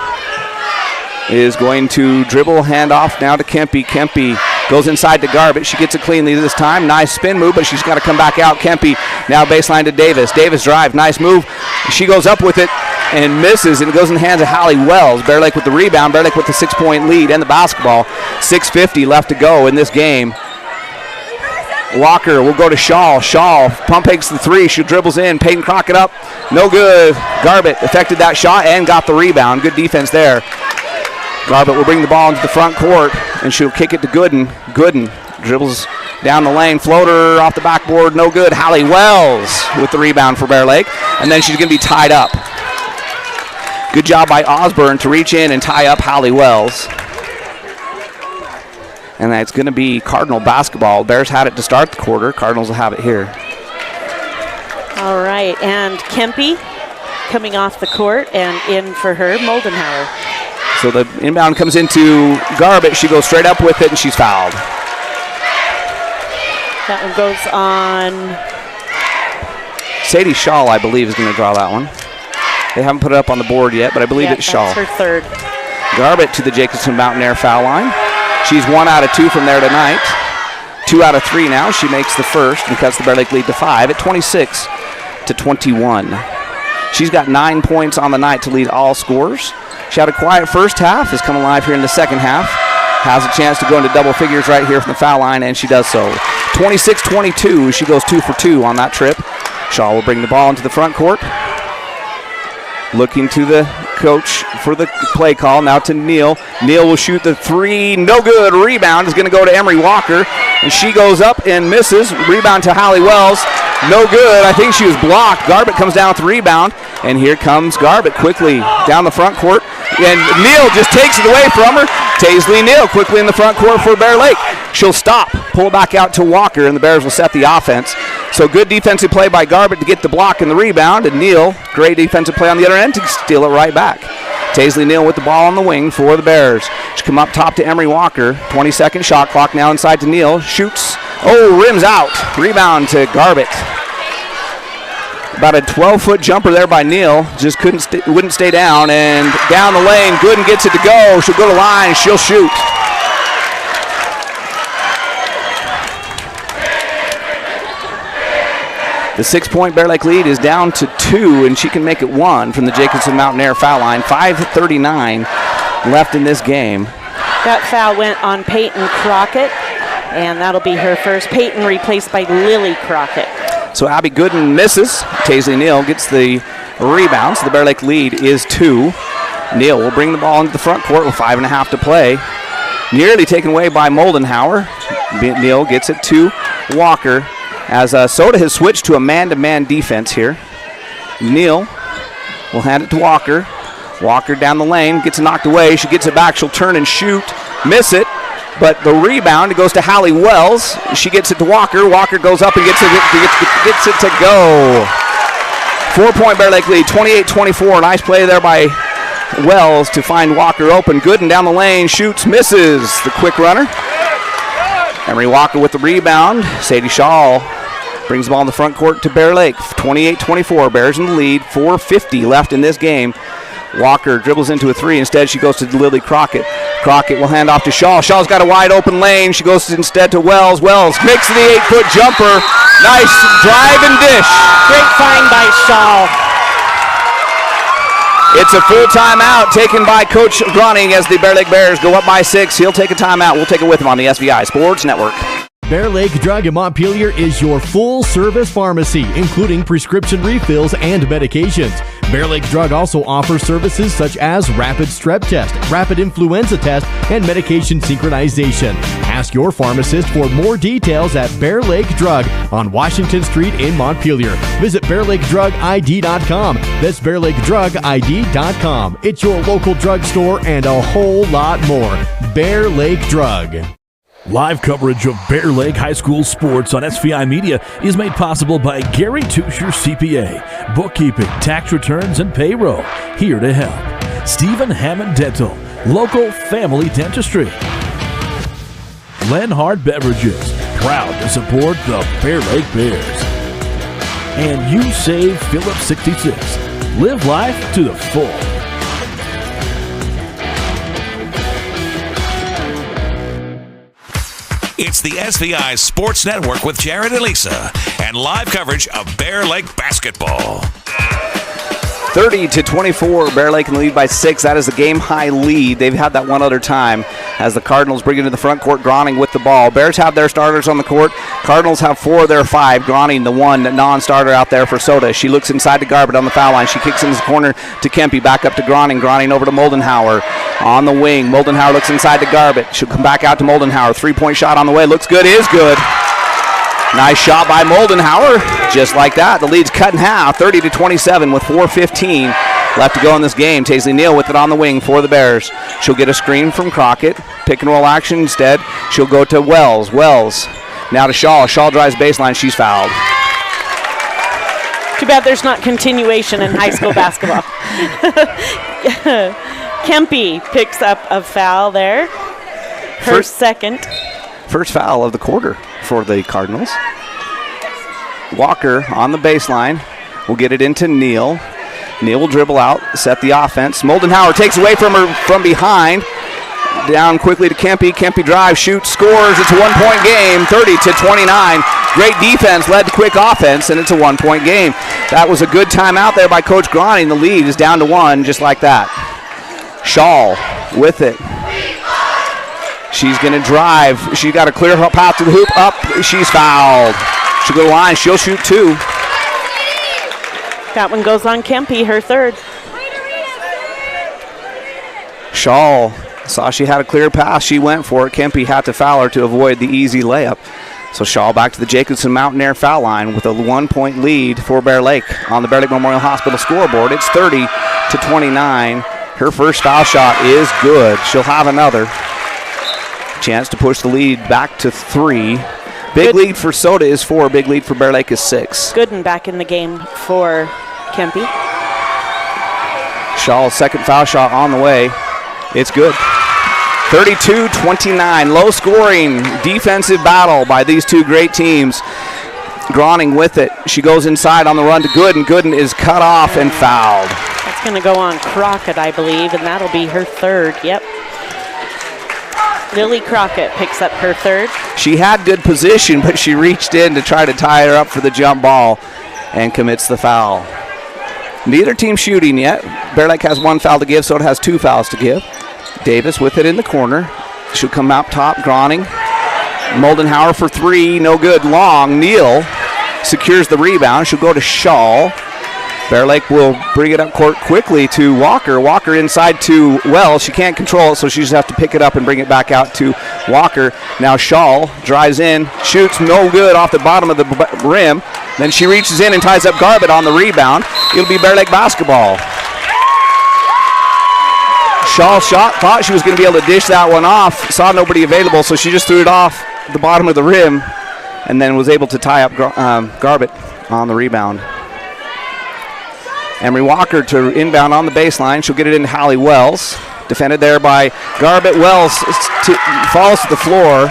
is going to dribble, handoff now to Kempe. Kempe goes inside to Garbett. She gets it cleanly this time. Nice spin move, but she's got to come back out. Kempe now baseline to Davis. Davis drive, nice move. She goes up with it and misses, and it goes in the hands of Hallie Wells. Bear Lake with the rebound. Bear Lake with the 6-point lead and the basketball. 6:50 left to go in this game. Walker will go to Shaw. Shaw pump fakes the three. She dribbles in. Peyton Crockett up. No good. Garbett affected that shot and got the rebound. Good defense there. Garbett will bring the ball into the front court, and she'll kick it to Gooden. Gooden dribbles down the lane. Floater off the backboard. No good. Hallie Wells with the rebound for Bear Lake. And then she's going to be tied up. Good job by Osborne to reach in and tie up Hallie Wells. And that's going to be Cardinal basketball. Bears had it to start the quarter. Cardinals will have it here. All right, and Kempe coming off the court, and in for her, Moldenhauer. So the inbound comes into Garbett. She goes straight up with it, and she's fouled. That one goes on. Sadie Shaw, I believe, is going to draw that one. They haven't put it up on the board yet, but I believe it's Shaw. That's her third. Garbett to the Jacobson Mountain Air foul line. She's 1 out of 2 from there tonight. 2 out of 3 now. She makes the first and cuts the Bear Lake lead to 5 at 26-21. She's got 9 points on the night to lead all scorers. She had a quiet first half, has come alive here in the second half. Has a chance to go into double figures right here from the foul line, and she does so. 26-22, she goes 2 for 2 on that trip. Shaw will bring the ball into the front court. Looking to the coach for the play call. Now to Neal. Neal will shoot the three. No good. Rebound is going to go to Emery Walker. And she goes up and misses. Rebound to Hallie Wells. No good. I think she was blocked. Garbett comes down with the rebound. And here comes Garbett quickly down the front court. And Neal just takes it away from her. Taisley Neal quickly in the front court for Bear Lake. She'll stop. Pull it back out to Walker, and the Bears will set the offense. So good defensive play by Garbett to get the block and the rebound. And Neal, great defensive play on the other end to steal it right back. Taisley Neal with the ball on the wing for the Bears. She come up top to Emery Walker. 20-second shot clock now inside to Neal. Shoots. Oh, rims out. Rebound to Garbett. About a 12-foot jumper there by Neal. Just wouldn't stay down. And down the lane, Gooden gets it to go. She'll go to line. She'll shoot. The 6-point Bear Lake lead is down to 2, and she can make it 1 from the Jacobson Mountain Air foul line. 5:39 left in this game. That foul went on Peyton Crockett, and that'll be her first. Peyton replaced by Lily Crockett. So Abby Gooden misses. Taisley Neal gets the rebound, so the Bear Lake lead is 2. Neal will bring the ball into the front court with 5.5 to play. Nearly taken away by Moldenhauer. Neal gets it to Walker. As Soda has switched to a man-to-man defense here. Neal will hand it to Walker. Walker down the lane, gets it knocked away. She gets it back. She'll turn and shoot. Miss it. But the rebound goes to Hallie Wells. She gets it to Walker. Walker goes up and gets it to go. 4-point Bear Lake lead, 28-24. Nice play there by Wells to find Walker open. Gooden down the lane, shoots, misses. The quick runner. Emery Walker with the rebound. Sadie Shaw brings the ball in the front court to Bear Lake. 28-24, Bears in the lead. 4:50 left in this game. Walker dribbles into a three. Instead, she goes to Lily Crockett. Crockett will hand off to Shaw. Shaw's got a wide open lane. She goes instead to Wells. Wells makes the 8-foot jumper. Nice drive and dish. Great find by Shaw. It's a full timeout taken by Coach Groning as the Bear Lake Bears go up by 6. He'll take a timeout. We'll take it with him on the SVI Sports Network. Bear Lake Drug in Montpelier is your full-service pharmacy, including prescription refills and medications. Bear Lake Drug also offers services such as rapid strep test, rapid influenza test, and medication synchronization. Ask your pharmacist for more details at Bear Lake Drug on Washington Street in Montpelier. Visit BearLakeDrugID.com. That's BearLakeDrugID.com. It's your local drugstore and a whole lot more. Bear Lake Drug. Live coverage of Bear Lake High School sports on SVI Media is made possible by Gary Tusher CPA, bookkeeping, tax returns, and payroll. Here to help. Stephen Hammond Dental, local family dentistry. Lenhard Beverages, proud to support the Bear Lake Bears. And you save Phillips 66. Live life to the full. It's the SVI Sports Network with Jared and Lisa and live coverage of Bear Lake basketball. 30-24, Bear Lake in the lead by 6. That is the game-high lead. They've had that one other time as the Cardinals bring it to the front court. Groning with the ball. Bears have their starters on the court. Cardinals have 4 of their 5. Groning, the one non-starter out there for Soda. She looks inside to Garbutt on the foul line. She kicks in the corner to Kempe. Back up to Groning. Groning over to Moldenhauer on the wing. Moldenhauer looks inside to Garbutt. She'll come back out to Moldenhauer. 3-point shot on the way. Looks good. Is good. Nice shot by Moldenhauer. Just like that, the lead's cut in half, 30-27 with 4:15 left to go in this game. Taisley Neal with it on the wing for the Bears. She'll get a screen from Crockett. Pick and roll action instead. She'll go to Wells. Wells now to Shaw. Shaw drives baseline. She's fouled. Too bad there's not continuation in high school basketball. Kempe picks up a foul there. Her second. First foul of the quarter for the Cardinals. Walker on the baseline will get it into Neal. Neal will dribble out, set the offense. Moldenhauer takes away from her from behind. Down quickly to Kempe. Kempe drives, shoots, scores. It's a 1-point game, 30-29. Great defense led to quick offense, and it's a 1-point game. That was a good timeout there by Coach Groning. The lead is down to 1, just like that. Shaw with it. She's going to drive. She's got a clear path to the hoop. Up. She's fouled. She'll go to the line. She'll shoot 2. That one goes on Kempe, her third. Shaw saw she had a clear pass. She went for it. Kempe had to foul her to avoid the easy layup. So Shaw back to the Jacobson Mountaineer foul line with a 1-point lead for Bear Lake on the Bear Lake Memorial Hospital scoreboard. It's 30-29. Her first foul shot is good. She'll have another. Chance to push the lead back to 3. Big lead for Soda is 4. Big lead for Bear Lake is 6. Gooden back in the game for Kempe. Shaw's second foul shot on the way. It's good. 32-29. Low scoring defensive battle by these two great teams. Groning with it. She goes inside on the run to Gooden. Gooden is cut off and fouled. That's going to go on Crockett, I believe, and that'll be her third. Yep. Lily Crockett picks up her third. She had good position, but she reached in to try to tie her up for the jump ball and commits the foul. Neither team shooting yet. Bear Lake has 1 foul to give, so it has 2 fouls to give. Davis with it in the corner. She'll come out top. Groning. Moldenhauer for 3. No good. Long. Neal secures the rebound. She'll go to Shaw. Bear Lake will bring it up court quickly to Walker. Walker inside to Wells. She can't control it, so she just has to pick it up and bring it back out to Walker. Now Shaw drives in, shoots no good off the bottom of the rim. Then she reaches in and ties up Garbutt on the rebound. It'll be Bear Lake basketball. Shaw thought she was going to be able to dish that one off. Saw nobody available, so she just threw it off the bottom of the rim and then was able to tie up Garbutt on the rebound. Emery Walker to inbound on the baseline. She'll get it into Hallie Wells. Defended there by Garbutt. Wells falls to the floor.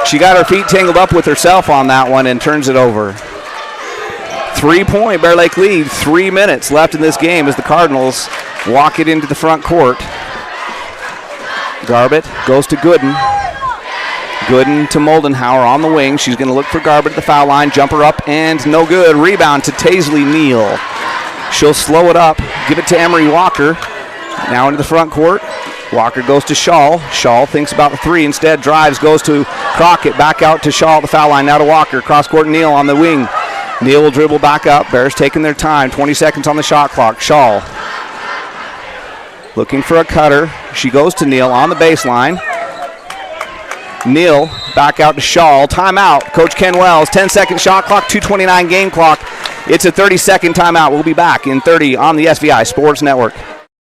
She got her feet tangled up with herself on that one and turns it over. 3-point Bear Lake lead. 3 minutes left in this game as the Cardinals walk it into the front court. Garbett goes to Gooden. Gooden to Moldenhauer on the wing. She's going to look for Garbett at the foul line. Jumper up and no good. Rebound to Taisley Neal. She'll slow it up. Give it to Emery Walker. Now into the front court. Walker goes to Shaw. Shaw thinks about the three. Instead drives, goes to Crockett. Back out to Shaw at the foul line. Now to Walker. Cross court Neal on the wing. Neal will dribble back up. Bears taking their time. 20 seconds on the shot clock. Shaw looking for a cutter. She goes to Neal on the baseline. Neal back out to Shaw. Timeout. Coach Ken Wells. 10-second shot clock. 2:29 game clock. It's a 30-second timeout. We'll be back in 30 on the SVI Sports Network.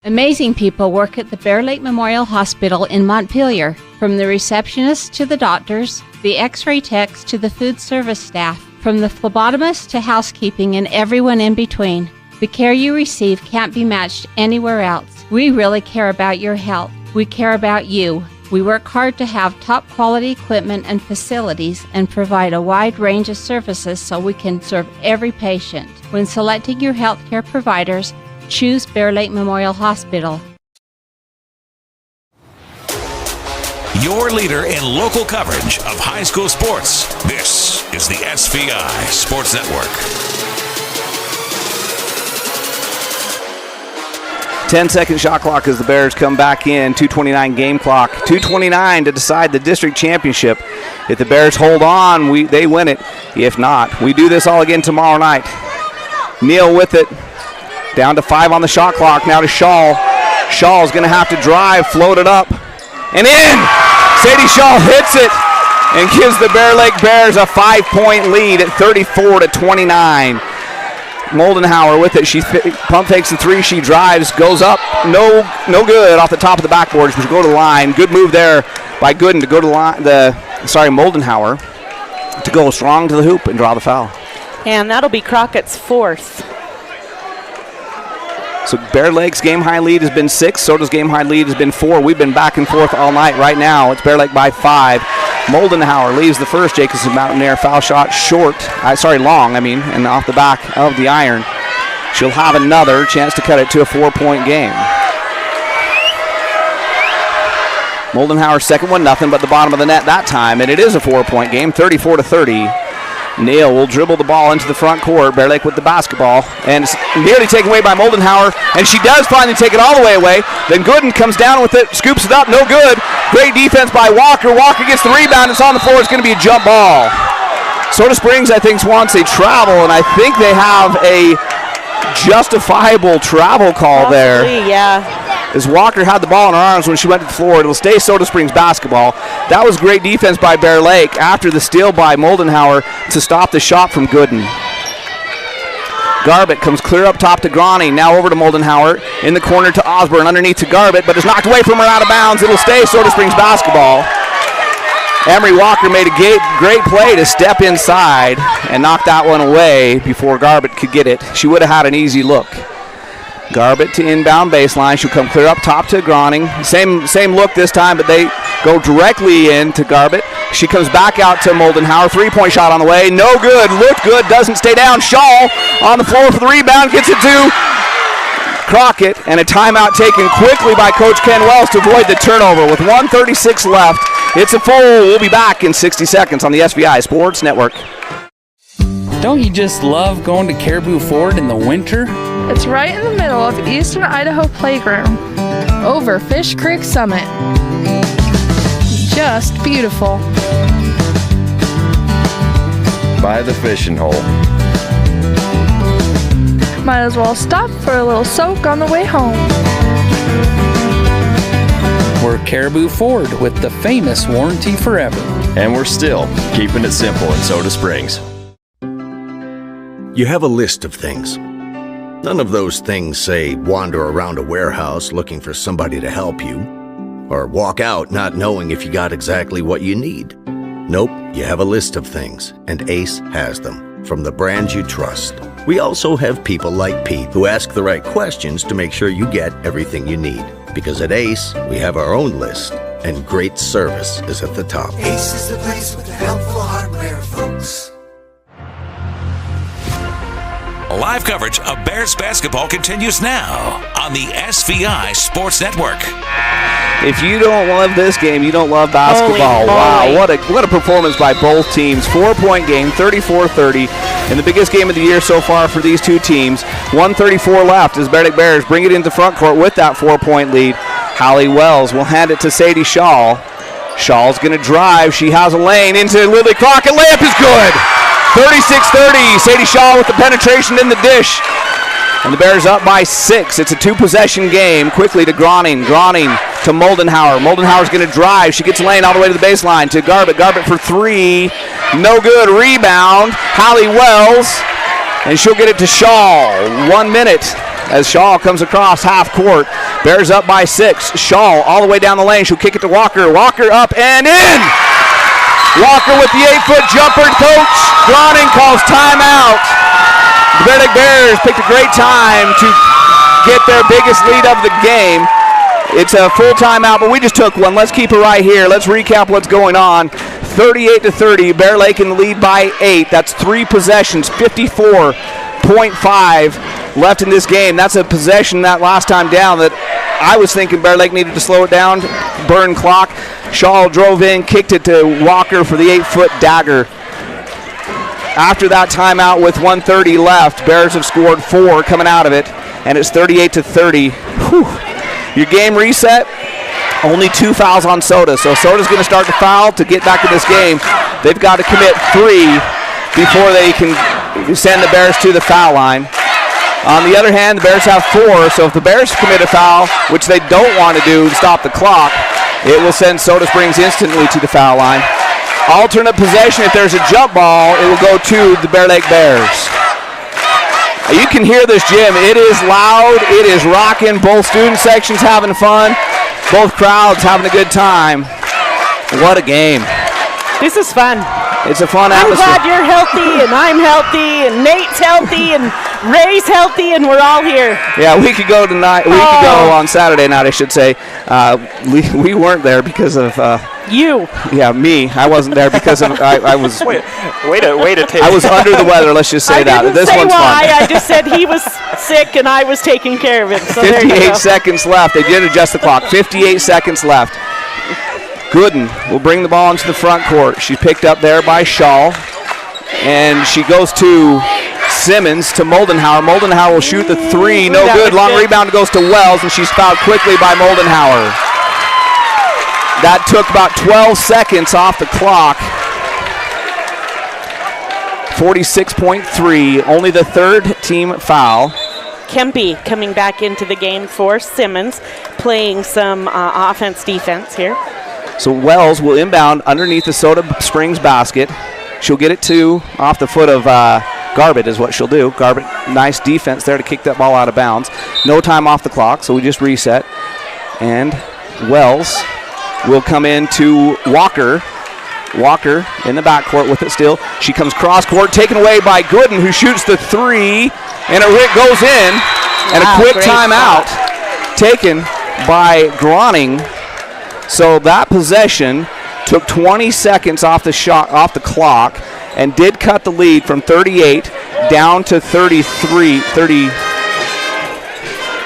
Amazing people work at the Bear Lake Memorial Hospital in Montpelier. From the receptionist to the doctors, the x-ray techs to the food service staff, from the phlebotomist to housekeeping and everyone in between. The care you receive can't be matched anywhere else. We really care about your health. We care about you. We work hard to have top quality equipment and facilities and provide a wide range of services so we can serve every patient. When selecting your healthcare providers, choose Bear Lake Memorial Hospital. Your leader in local coverage of high school sports. This is the SVI Sports Network. 10-second shot clock as the Bears come back in. 2:29 game clock. 2:29 to decide the district championship. If the Bears hold on, they win it. If not, we do this all again tomorrow night. Neal with it. Down to 5 on the shot clock. Now to Shaw. Shaw's going to have to drive, float it up, and in! Sadie Shaw hits it and gives the Bear Lake Bears a 5-point lead at 34-29. Moldenhauer with it. She pump fakes the three. She drives, goes up. No good off the top of the backboard. She go to the line. Good move there by Gooden to go to the line. Moldenhauer to go strong to the hoop and draw the foul. And that'll be Crockett's fourth. So Bear Lake's game-high lead has been 6. Soda's game-high lead has been 4. We've been back and forth all night. Right now, it's Bear Lake by 5. Moldenhauer leaves the first. Jacobson Mountaineer foul shot long, and off the back of the iron. She'll have another chance to cut it to a 4-point game. Moldenhauer's second one, nothing but the bottom of the net that time, and it is a 4-point game, 34-30. Neal will dribble the ball into the front court. Bear Lake with the basketball, and it's nearly taken away by Moldenhauer, and she does finally take it all the way away. Then Gooden comes down with it, scoops it up, no good. Great defense by Walker. Walker gets the rebound. It's on the floor. It's going to be a jump ball. Soda Springs, I think, wants a travel, and I think they have a justifiable travel call there. Yeah. As Walker had the ball in her arms when she went to the floor. It'll stay Soda Springs basketball. That was great defense by Bear Lake after the steal by Moldenhauer to stop the shot from Gooden. Garbett comes clear up top to Groney. Now over to Moldenhauer. In the corner to Osborne. Underneath to Garbett, but is knocked away from her out of bounds. It'll stay Soda Springs basketball. Emery Walker made a great play to step inside and knock that one away before Garbett could get it. She would have had an easy look. Garbett to inbound baseline. She'll come clear up top to Groning. Same look this time, but they go directly into Garbett. She comes back out to Moldenhauer. 3-point shot on the way. No good. Looked good. Doesn't stay down. Shaw on the floor for the rebound. Gets it to Crockett. And a timeout taken quickly by Coach Ken Wells to avoid the turnover. With 1:36 left, it's a full. We'll be back in 60 seconds on the SVI Sports Network. Don't you just love going to Caribou Ford in the winter? It's right in the middle of Eastern Idaho Playground, over Fish Creek Summit. Just beautiful. By the fishing hole. Might as well stop for a little soak on the way home. We're Caribou Ford with the famous warranty forever. And we're still keeping it simple in Soda Springs. You have a list of things. None of those things say wander around a warehouse looking for somebody to help you, or walk out not knowing if you got exactly what you need. Nope, you have a list of things, and Ace has them, from the brands you trust. We also have people like Pete who ask the right questions to make sure you get everything you need. Because at Ace, we have our own list, and great service is at the top. Ace is the place with the helpful hardware, folks. Live coverage of Bears basketball continues now on the SVI Sports Network. If you don't love this game, you don't love basketball. Wow, what a performance by both teams. 4-point game, 34-30, and the biggest game of the year so far for these two teams. 1:34 left as Bear Lake Bears bring it into front court with that 4-point lead. Holly Wells will hand it to Sadie Shaw. Shaw's going to drive. She has a lane into Lily Crockett. Layup is good. 36-30. Sadie Shaw with the penetration in the dish. And the Bears up by 6. It's a 2-possession game. Quickly to Groning. Groning to Moldenhauer. Moldenhauer's going to drive. She gets a lane all the way to the baseline to Garbett. Garbett for 3. No good. Rebound. Holly Wells. And she'll get it to Shaw. 1 minute as Shaw comes across half court. Bears up by 6. Shaw all the way down the lane. She'll kick it to Walker. Walker up and in. Walker with the 8-foot jumper. Coach Groning calls timeout. The Bear Lake Bears picked a great time to get their biggest lead of the game. It's a full timeout, but we just took one. Let's keep it right here. Let's recap what's going on. 38-30, Bear Lake in the lead by 8. That's 3 possessions, 54.5 left in this game. That's a possession that last time down that I was thinking Bear Lake needed to slow it down, burn clock. Shaw drove in, kicked it to Walker for the 8-foot dagger. After that timeout with 1:30 left, Bears have scored 4 coming out of it, and it's 38-30. Whew. Your game reset, only 2 fouls on Soda, so Soda's going to start to foul to get back in this game. They've got to commit 3 before they can send the Bears to the foul line. On the other hand, the Bears have 4, so if the Bears commit a foul, which they don't want to do to stop the clock, it will send Soda Springs instantly to the foul line. Alternate possession, if there's a jump ball, it will go to the Bear Lake Bears. You can hear this gym. It is loud. It is rocking. Both student sections having fun. Both crowds having a good time. What a game. This is fun. It's a fun atmosphere. I'm glad you're healthy, and I'm healthy, and Nate's healthy, and Ray's healthy, and we're all here. Yeah, we could go tonight. We could go on Saturday night, I should say. We weren't there because of you. Yeah, me. I wasn't there because of I was. Way to take. I was under the weather. Let's just say that. This one's why. fun. I just said he was sick, and I was taking care of him. So 58 seconds left. They did adjust the clock. 58 seconds left. Gooden will bring the ball into the front court. She's picked up there by Shaw. And she goes to Simmons to Moldenhauer. Moldenhauer will shoot the 3. No good. Long rebound goes to Wells, and she's fouled quickly by Moldenhauer. That took about 12 seconds off the clock. 46.3. Only the 3rd team foul. Kempe coming back into the game for Simmons, playing some offense-defense here. So Wells will inbound underneath the Soda Springs basket. She'll get it off the foot of Garbett is what she'll do. Garbett, nice defense there to kick that ball out of bounds. No time off the clock, so we just reset. And Wells will come in to Walker. Walker in the backcourt with it still. She comes cross-court, taken away by Gooden, who shoots the 3, and it goes in. And a quick timeout taken by Groning. So that possession took 20 seconds off the clock and did cut the lead from 38 down to 33.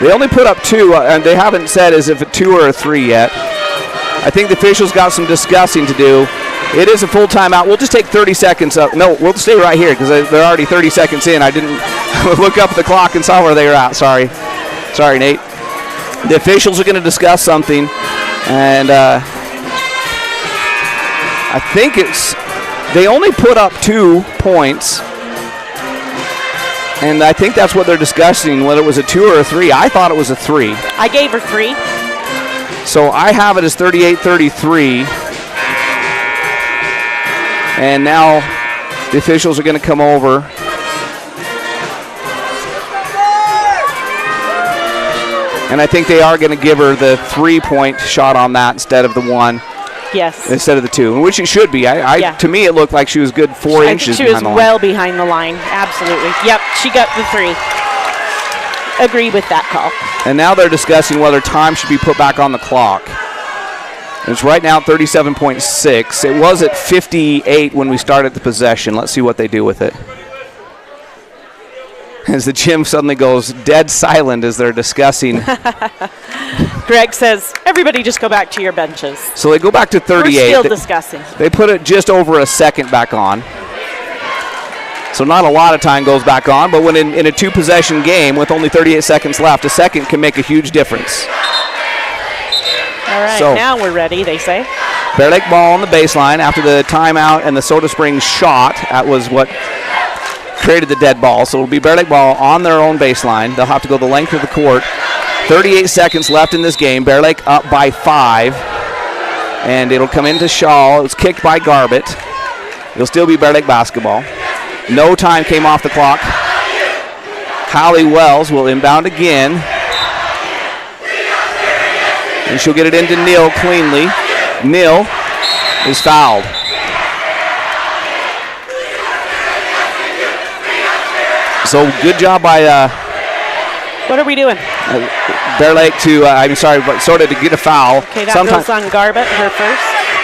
They only put up 2, and they haven't said is if a 2 or a 3 yet. I think the officials got some discussing to do. It is a full timeout. We'll just take 30 seconds up. No, we'll stay right here because they're already 30 seconds in. I didn't look up at the clock and saw where they were at. Sorry, Nate. The officials are going to discuss something. And I think they only put up 2 points. And I think that's what they're discussing, whether it was a 2 or a 3. I thought it was a 3. I gave her 3. So I have it as 38-33. And now the officials are going to come over. And I think they are going to give her the 3-point shot on that instead of the 1. Yes. Instead of the 2, which it should be. To me, it looked like she was good 4 inches behind the line. She was well behind the line. Absolutely. Yep, she got the 3. Agree with that call. And now they're discussing whether time should be put back on the clock. It's right now 37.6. It was at 58 when we started the possession. Let's see what they do with it. as the gym suddenly goes dead silent as they're discussing. Greg says, everybody just go back to your benches. So they go back to 38. We're still discussing. They put it just over a second back on. So not a lot of time goes back on, but when in a two-possession game with only 38 seconds left, a second can make a huge difference. All right, so, now we're ready, they say. Bear Lake ball on the baseline after the timeout and the Soda Springs shot. That was what created the dead ball. So it'll be Bear Lake ball on their own baseline. They'll have to go the length of the court. 38 seconds left in this game. Bear Lake up by 5. And it'll come into Shaw. It was kicked by Garbett. It'll still be Bear Lake basketball. No time came off the clock. Hallie Wells will inbound again. And she'll get it into Neal cleanly. Neal is fouled. So good job by what are we doing? Bear Lake to, Soda to get a foul. Okay, that goes on Garbett, her first.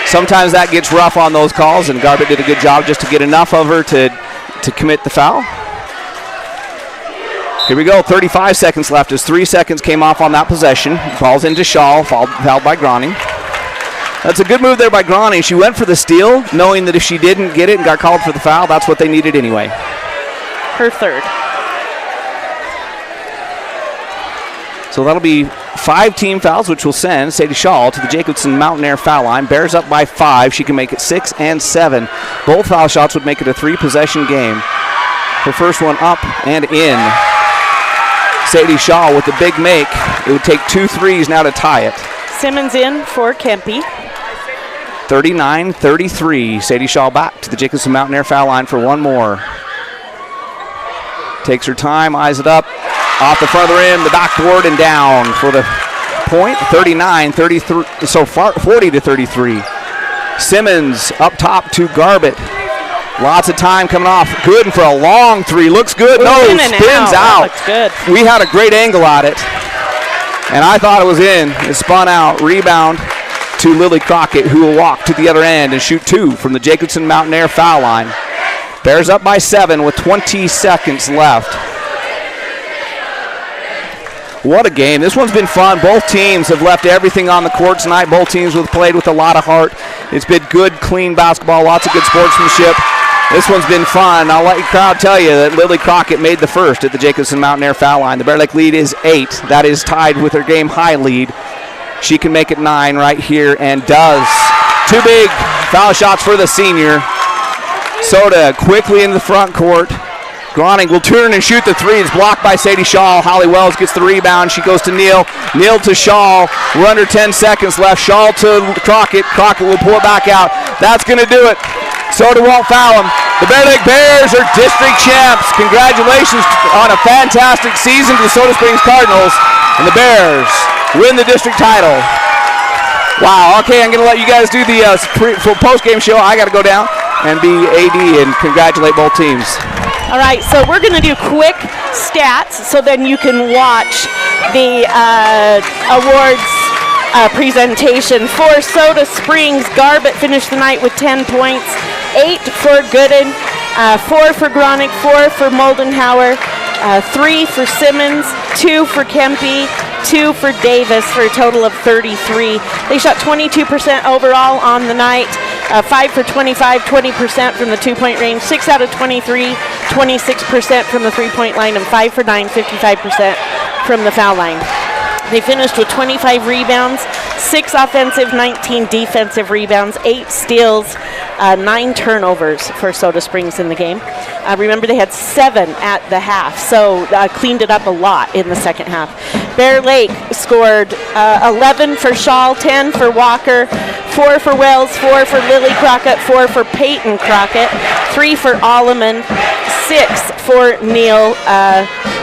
Sometimes that gets rough on those calls, and Garbett did a good job just to get enough of her to commit the foul. Here we go, 35 seconds left as 3 seconds came off on that possession. Ball's into Shaw, fouled by Groning. That's a good move there by Groning. She went for the steal, knowing that if she didn't get it and got called for the foul, that's what they needed anyway. Her third. So that'll be 5 team fouls, which will send Sadie Shaw to the Jacobson Mountain Air foul line. Bears up by 5. She can make it 6 and 7. Both foul shots would make it a 3-possession game. Her first one up and in. Sadie Shaw with the big make. It would take 2 threes now to tie it. Simmons in for Kempe. 39-33. Sadie Shaw back to the Jacobson Mountain Air foul line for one more. Takes her time, eyes it up. Off the front of the rim, the backboard, and down for the point. 39-33, so far 40-33. Simmons up top to Garbett. Lots of time coming off. Good for a long three. Looks good. No, spins out. Looks good. We had a great angle at it, and I thought it was in. It spun out. Rebound to Lily Crockett, who will walk to the other end and shoot 2 from the Jacobson Mountain Air foul line. Bears up by 7 with 20 seconds left. What a game. This one's been fun. Both teams have left everything on the court tonight. Both teams have played with a lot of heart. It's been good, clean basketball, lots of good sportsmanship. This one's been fun. I'll let the crowd tell you that Lily Crockett made the first at the Jacobson Mountain Air foul line. The Bear Lake lead is 8. That is tied with her game high lead. She can make it 9 right here and does. 2 big foul shots for the senior. Soda quickly into the front court. Groning will turn and shoot the 3. It's blocked by Sadie Shaw. Holly Wells gets the rebound. She goes to Neal. Neal to Shaw. We're under 10 seconds left. Shaw to Crockett. Crockett will pull it back out. That's going to do it. Soda won't foul him. The Bear Lake Bears are district champs. Congratulations on a fantastic season to the Soda Springs Cardinals. And the Bears win the district title. Wow. Okay, I'm going to let you guys do the post-game show. I got to go down and be AD and congratulate both teams. All right, so we're going to do quick stats so then you can watch the awards presentation. For Soda Springs, Garbett finished the night with 10 points, 8 for Gooden, 4 for Groning, 4 for Moldenhauer, 3 for Simmons, 2 for Kempe, 2 for Davis for a total of 33. They shot 22% overall on the night. 5 for 25, 20% from the 2-point range, 6 out of 23, 26% from the 3-point line, and 5 for 9, 55% from the foul line. They finished with 25 rebounds, 6 offensive, 19 defensive rebounds, 8 steals, 9 turnovers for Soda Springs in the game. Remember, they had 7 at the half, so cleaned it up a lot in the second half. Bear Lake scored 11 for Shaw, 10 for Walker, 4 for Wells, 4 for Lily Crockett, 4 for Peyton Crockett, 3 for Alleman, 6 for Neal,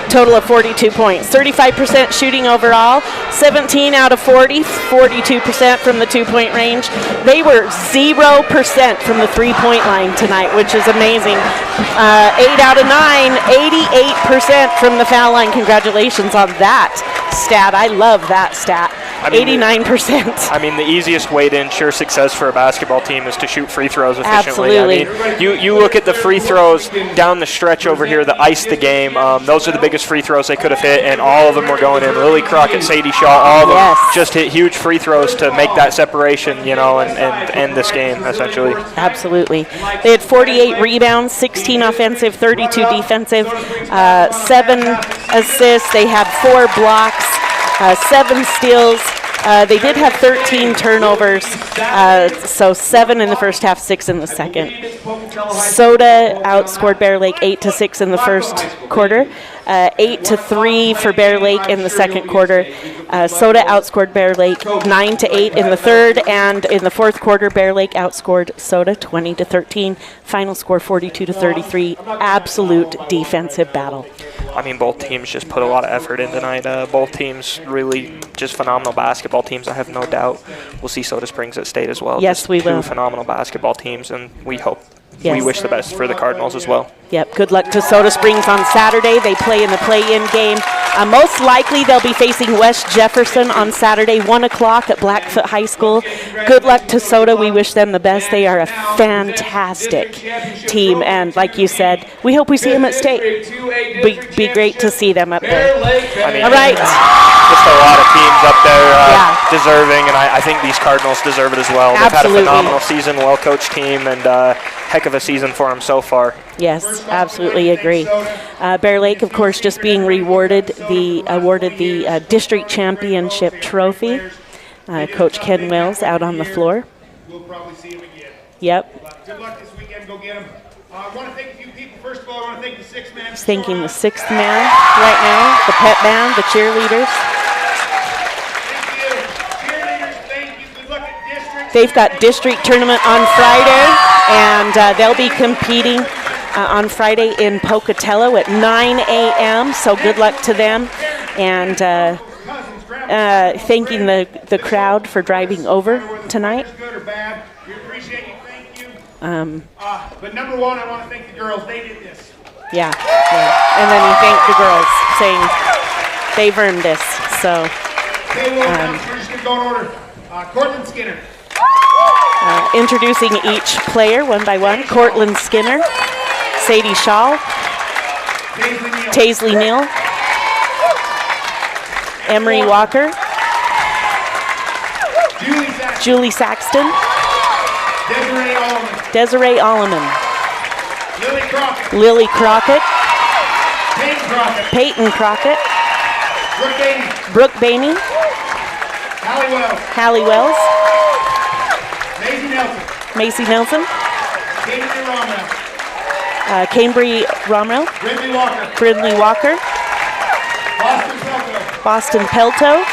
total of 42 points. 35% shooting overall, 17 out of 40, 42% from the 2-point range. They were 0% from the 3-point line tonight, which is amazing. 8 out of 9, 88% from the foul line. Congratulations on that stat. I love that stat. 89%. I mean, the easiest way to ensure success for a basketball team is to shoot free throws efficiently. Absolutely. I mean, you look at the free throws down the stretch over here that iced the game. Those are the biggest free throws they could have hit, and all of them were going in. Lily Crockett, Sadie Shaw, all of them just hit huge free throws to make that separation, and end this game, essentially. Absolutely. They had 48 rebounds, 16 offensive, 32 defensive, 7 assists. They had 4 blocks, 7 steals. They did have 13 turnovers, so 7 in the first half, 6 in the second. Soda outscored Bear Lake 8-6 in the first quarter, 8-3 for Bear Lake in the second quarter. Soda outscored Bear Lake 9-8 in the third, and in the fourth quarter, Bear Lake outscored Soda 20-13. Final score 42-33. Absolute defensive battle. I mean, both teams just put a lot of effort in tonight. Both teams really just phenomenal basketball teams. I have no doubt we'll see Soda Springs at state as well. Yes, just we will. 2 phenomenal basketball teams, and we hope. Yes. We wish the best for the Cardinals as well. Yep, good luck to Soda Springs on Saturday. They play in the play-in game. Most likely they'll be facing West Jefferson on Saturday, 1 o'clock at Blackfoot High School. Good luck to Soda. We wish them the best. They are a fantastic team, and like you said, we hope we see them at state. Be great to see them up there. I mean, all right. Just a lot of teams up there deserving, and I think these Cardinals deserve it as well. Absolutely. They've had a phenomenal season, well-coached team, and heck of a season for them so far. Yes, absolutely agree. Bear Lake, of course, just being awarded the district championship trophy. Coach Ken Wells out on the floor. We'll probably see him again. Yep. Good luck this weekend. Go get him. I want to thank a few people. First of all, I want to thank the 6th man. He's thanking the 6th man right now, the pep band, the cheerleaders. They've got district tournament on Friday, and they'll be competing on Friday in Pocatello at 9 a.m., so good luck to them. And thanking the crowd for driving over tonight. But number one, I want to thank the girls. They did this. Yeah. And then he thanked the girls, saying they've earned this. So we're just going to go in order. Cortland Skinner. Introducing each player one by one. Cortland Skinner, Sadie Shaw, Taisley Neal, Emery Walker, Julie Saxton, Desiree Alleman, Lily Crockett, Peyton Crockett, Brooke Bainey, Hallie Wells, Macy Nelson, Cambry Romrell, Brindley Walker, Boston Pelto,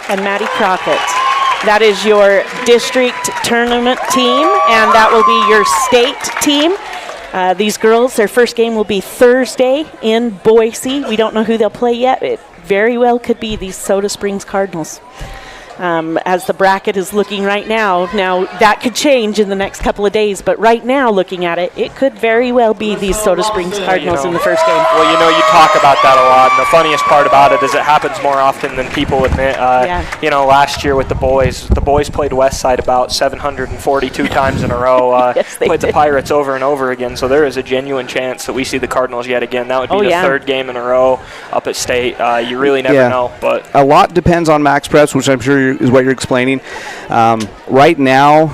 and Maddie Crockett. That is your district tournament team, and that will be your state team. These girls, their first game will be Thursday in Boise. We don't know who they'll play yet. It very well could be these Soda Springs Cardinals. As the bracket is looking right now that could change in the next couple of days, but right now looking at it, it could very well be these Soda Springs Cardinals in the first game. Well, you talk about that a lot, and the funniest part about it is it happens more often than people admit. Last year with the boys played Westside about 742 times in a row. Yes, they played did. The Pirates over and over again, so there is a genuine chance that we see the Cardinals yet again. That would be the third game in a row up at state. You really never know, but a lot depends on Max Preps, which I'm sure is what you're explaining. Right now,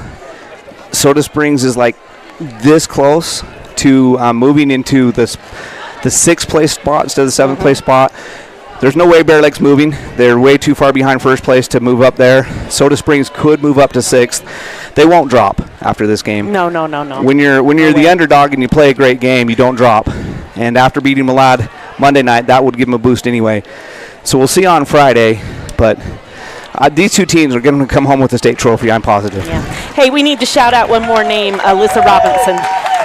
Soda Springs is like this close to moving into the 6th place spot instead of the 7th place spot. There's no way Bear Lake's moving. They're way too far behind first place to move up there. Soda Springs could move up to 6th. They won't drop after this game. No. When you're the underdog and you play a great game, you don't drop. And after beating Malad Monday night, that would give them a boost anyway. So we'll see on Friday, but these two teams are going to come home with the state trophy, I'm positive. Yeah. Hey, we need to shout out one more name, Alyssa Robinson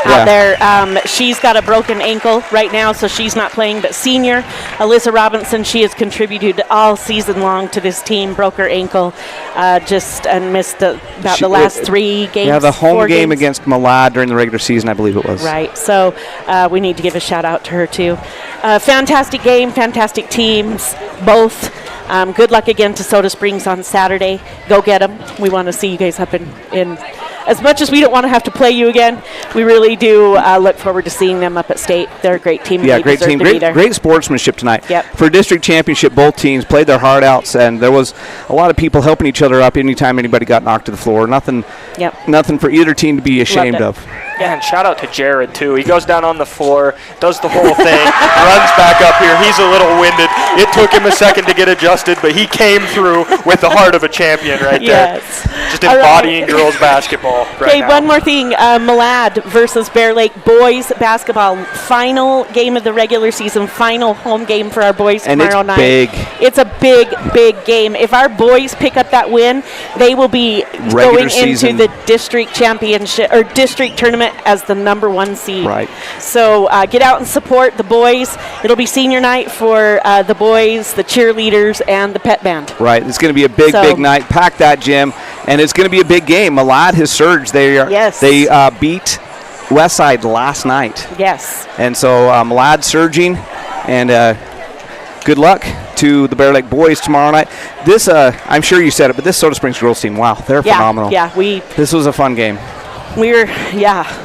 out there. She's got a broken ankle right now, so she's not playing, but senior Alyssa Robinson, she has contributed all season long to this team, broke her ankle and missed the last 3 games. Yeah, the home game against Malad during the regular season, I believe it was. Right, so we need to give a shout out to her too. Fantastic game, fantastic teams, both. Good luck again to Soda Springs on Saturday. Go get them. We want to see you guys up in as much as we don't want to have to play you again, we really do look forward to seeing them up at State. They're a great team. Yeah, great team. Great sportsmanship tonight. Yep. For district championship, both teams played their heart outs, and there was a lot of people helping each other up anytime anybody got knocked to the floor. Nothing for either team to be ashamed of. Yeah, and shout out to Jared, too. He goes down on the floor, does the whole thing, runs back up here. He's a little winded. It took him a second to get adjusted, but he came through with the heart of a champion right there. Just embodying girls basketball right now. One more thing. Malad versus Bear Lake boys basketball. Final game of the regular season. Final home game for our boys tomorrow night. Big. It's a big game. If our boys pick up that win, they will be going into the district championship or district tournament as the number 1 seed. Right. So get out and support the boys. It'll be senior night for the boys, the cheerleaders, and the pet band. Right. It's going to be a big night. Pack that gym, and it's going to be a big game. Malad has surged. They beat Westside last night. Yes. And so Malad surging, and good luck to the Bear Lake boys tomorrow night. This, I'm sure you said it, but this Soda Springs girls team, wow, they're phenomenal. Yeah, This was a fun game.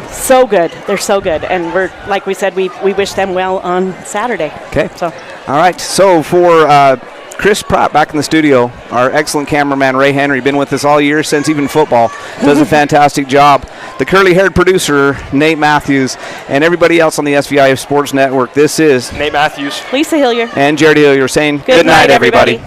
So good. They're so good, and we're like we said, we wish them well on Saturday. Okay. So. All right. So for Chris Pratt back in the studio, our excellent cameraman Ray Henry, been with us all year since even football, does a fantastic job. The curly-haired producer Nate Matthews, and everybody else on the SVI Sports Network. This is Nate Matthews, Lisa Hillier, and Jared Hillier saying good night, everybody.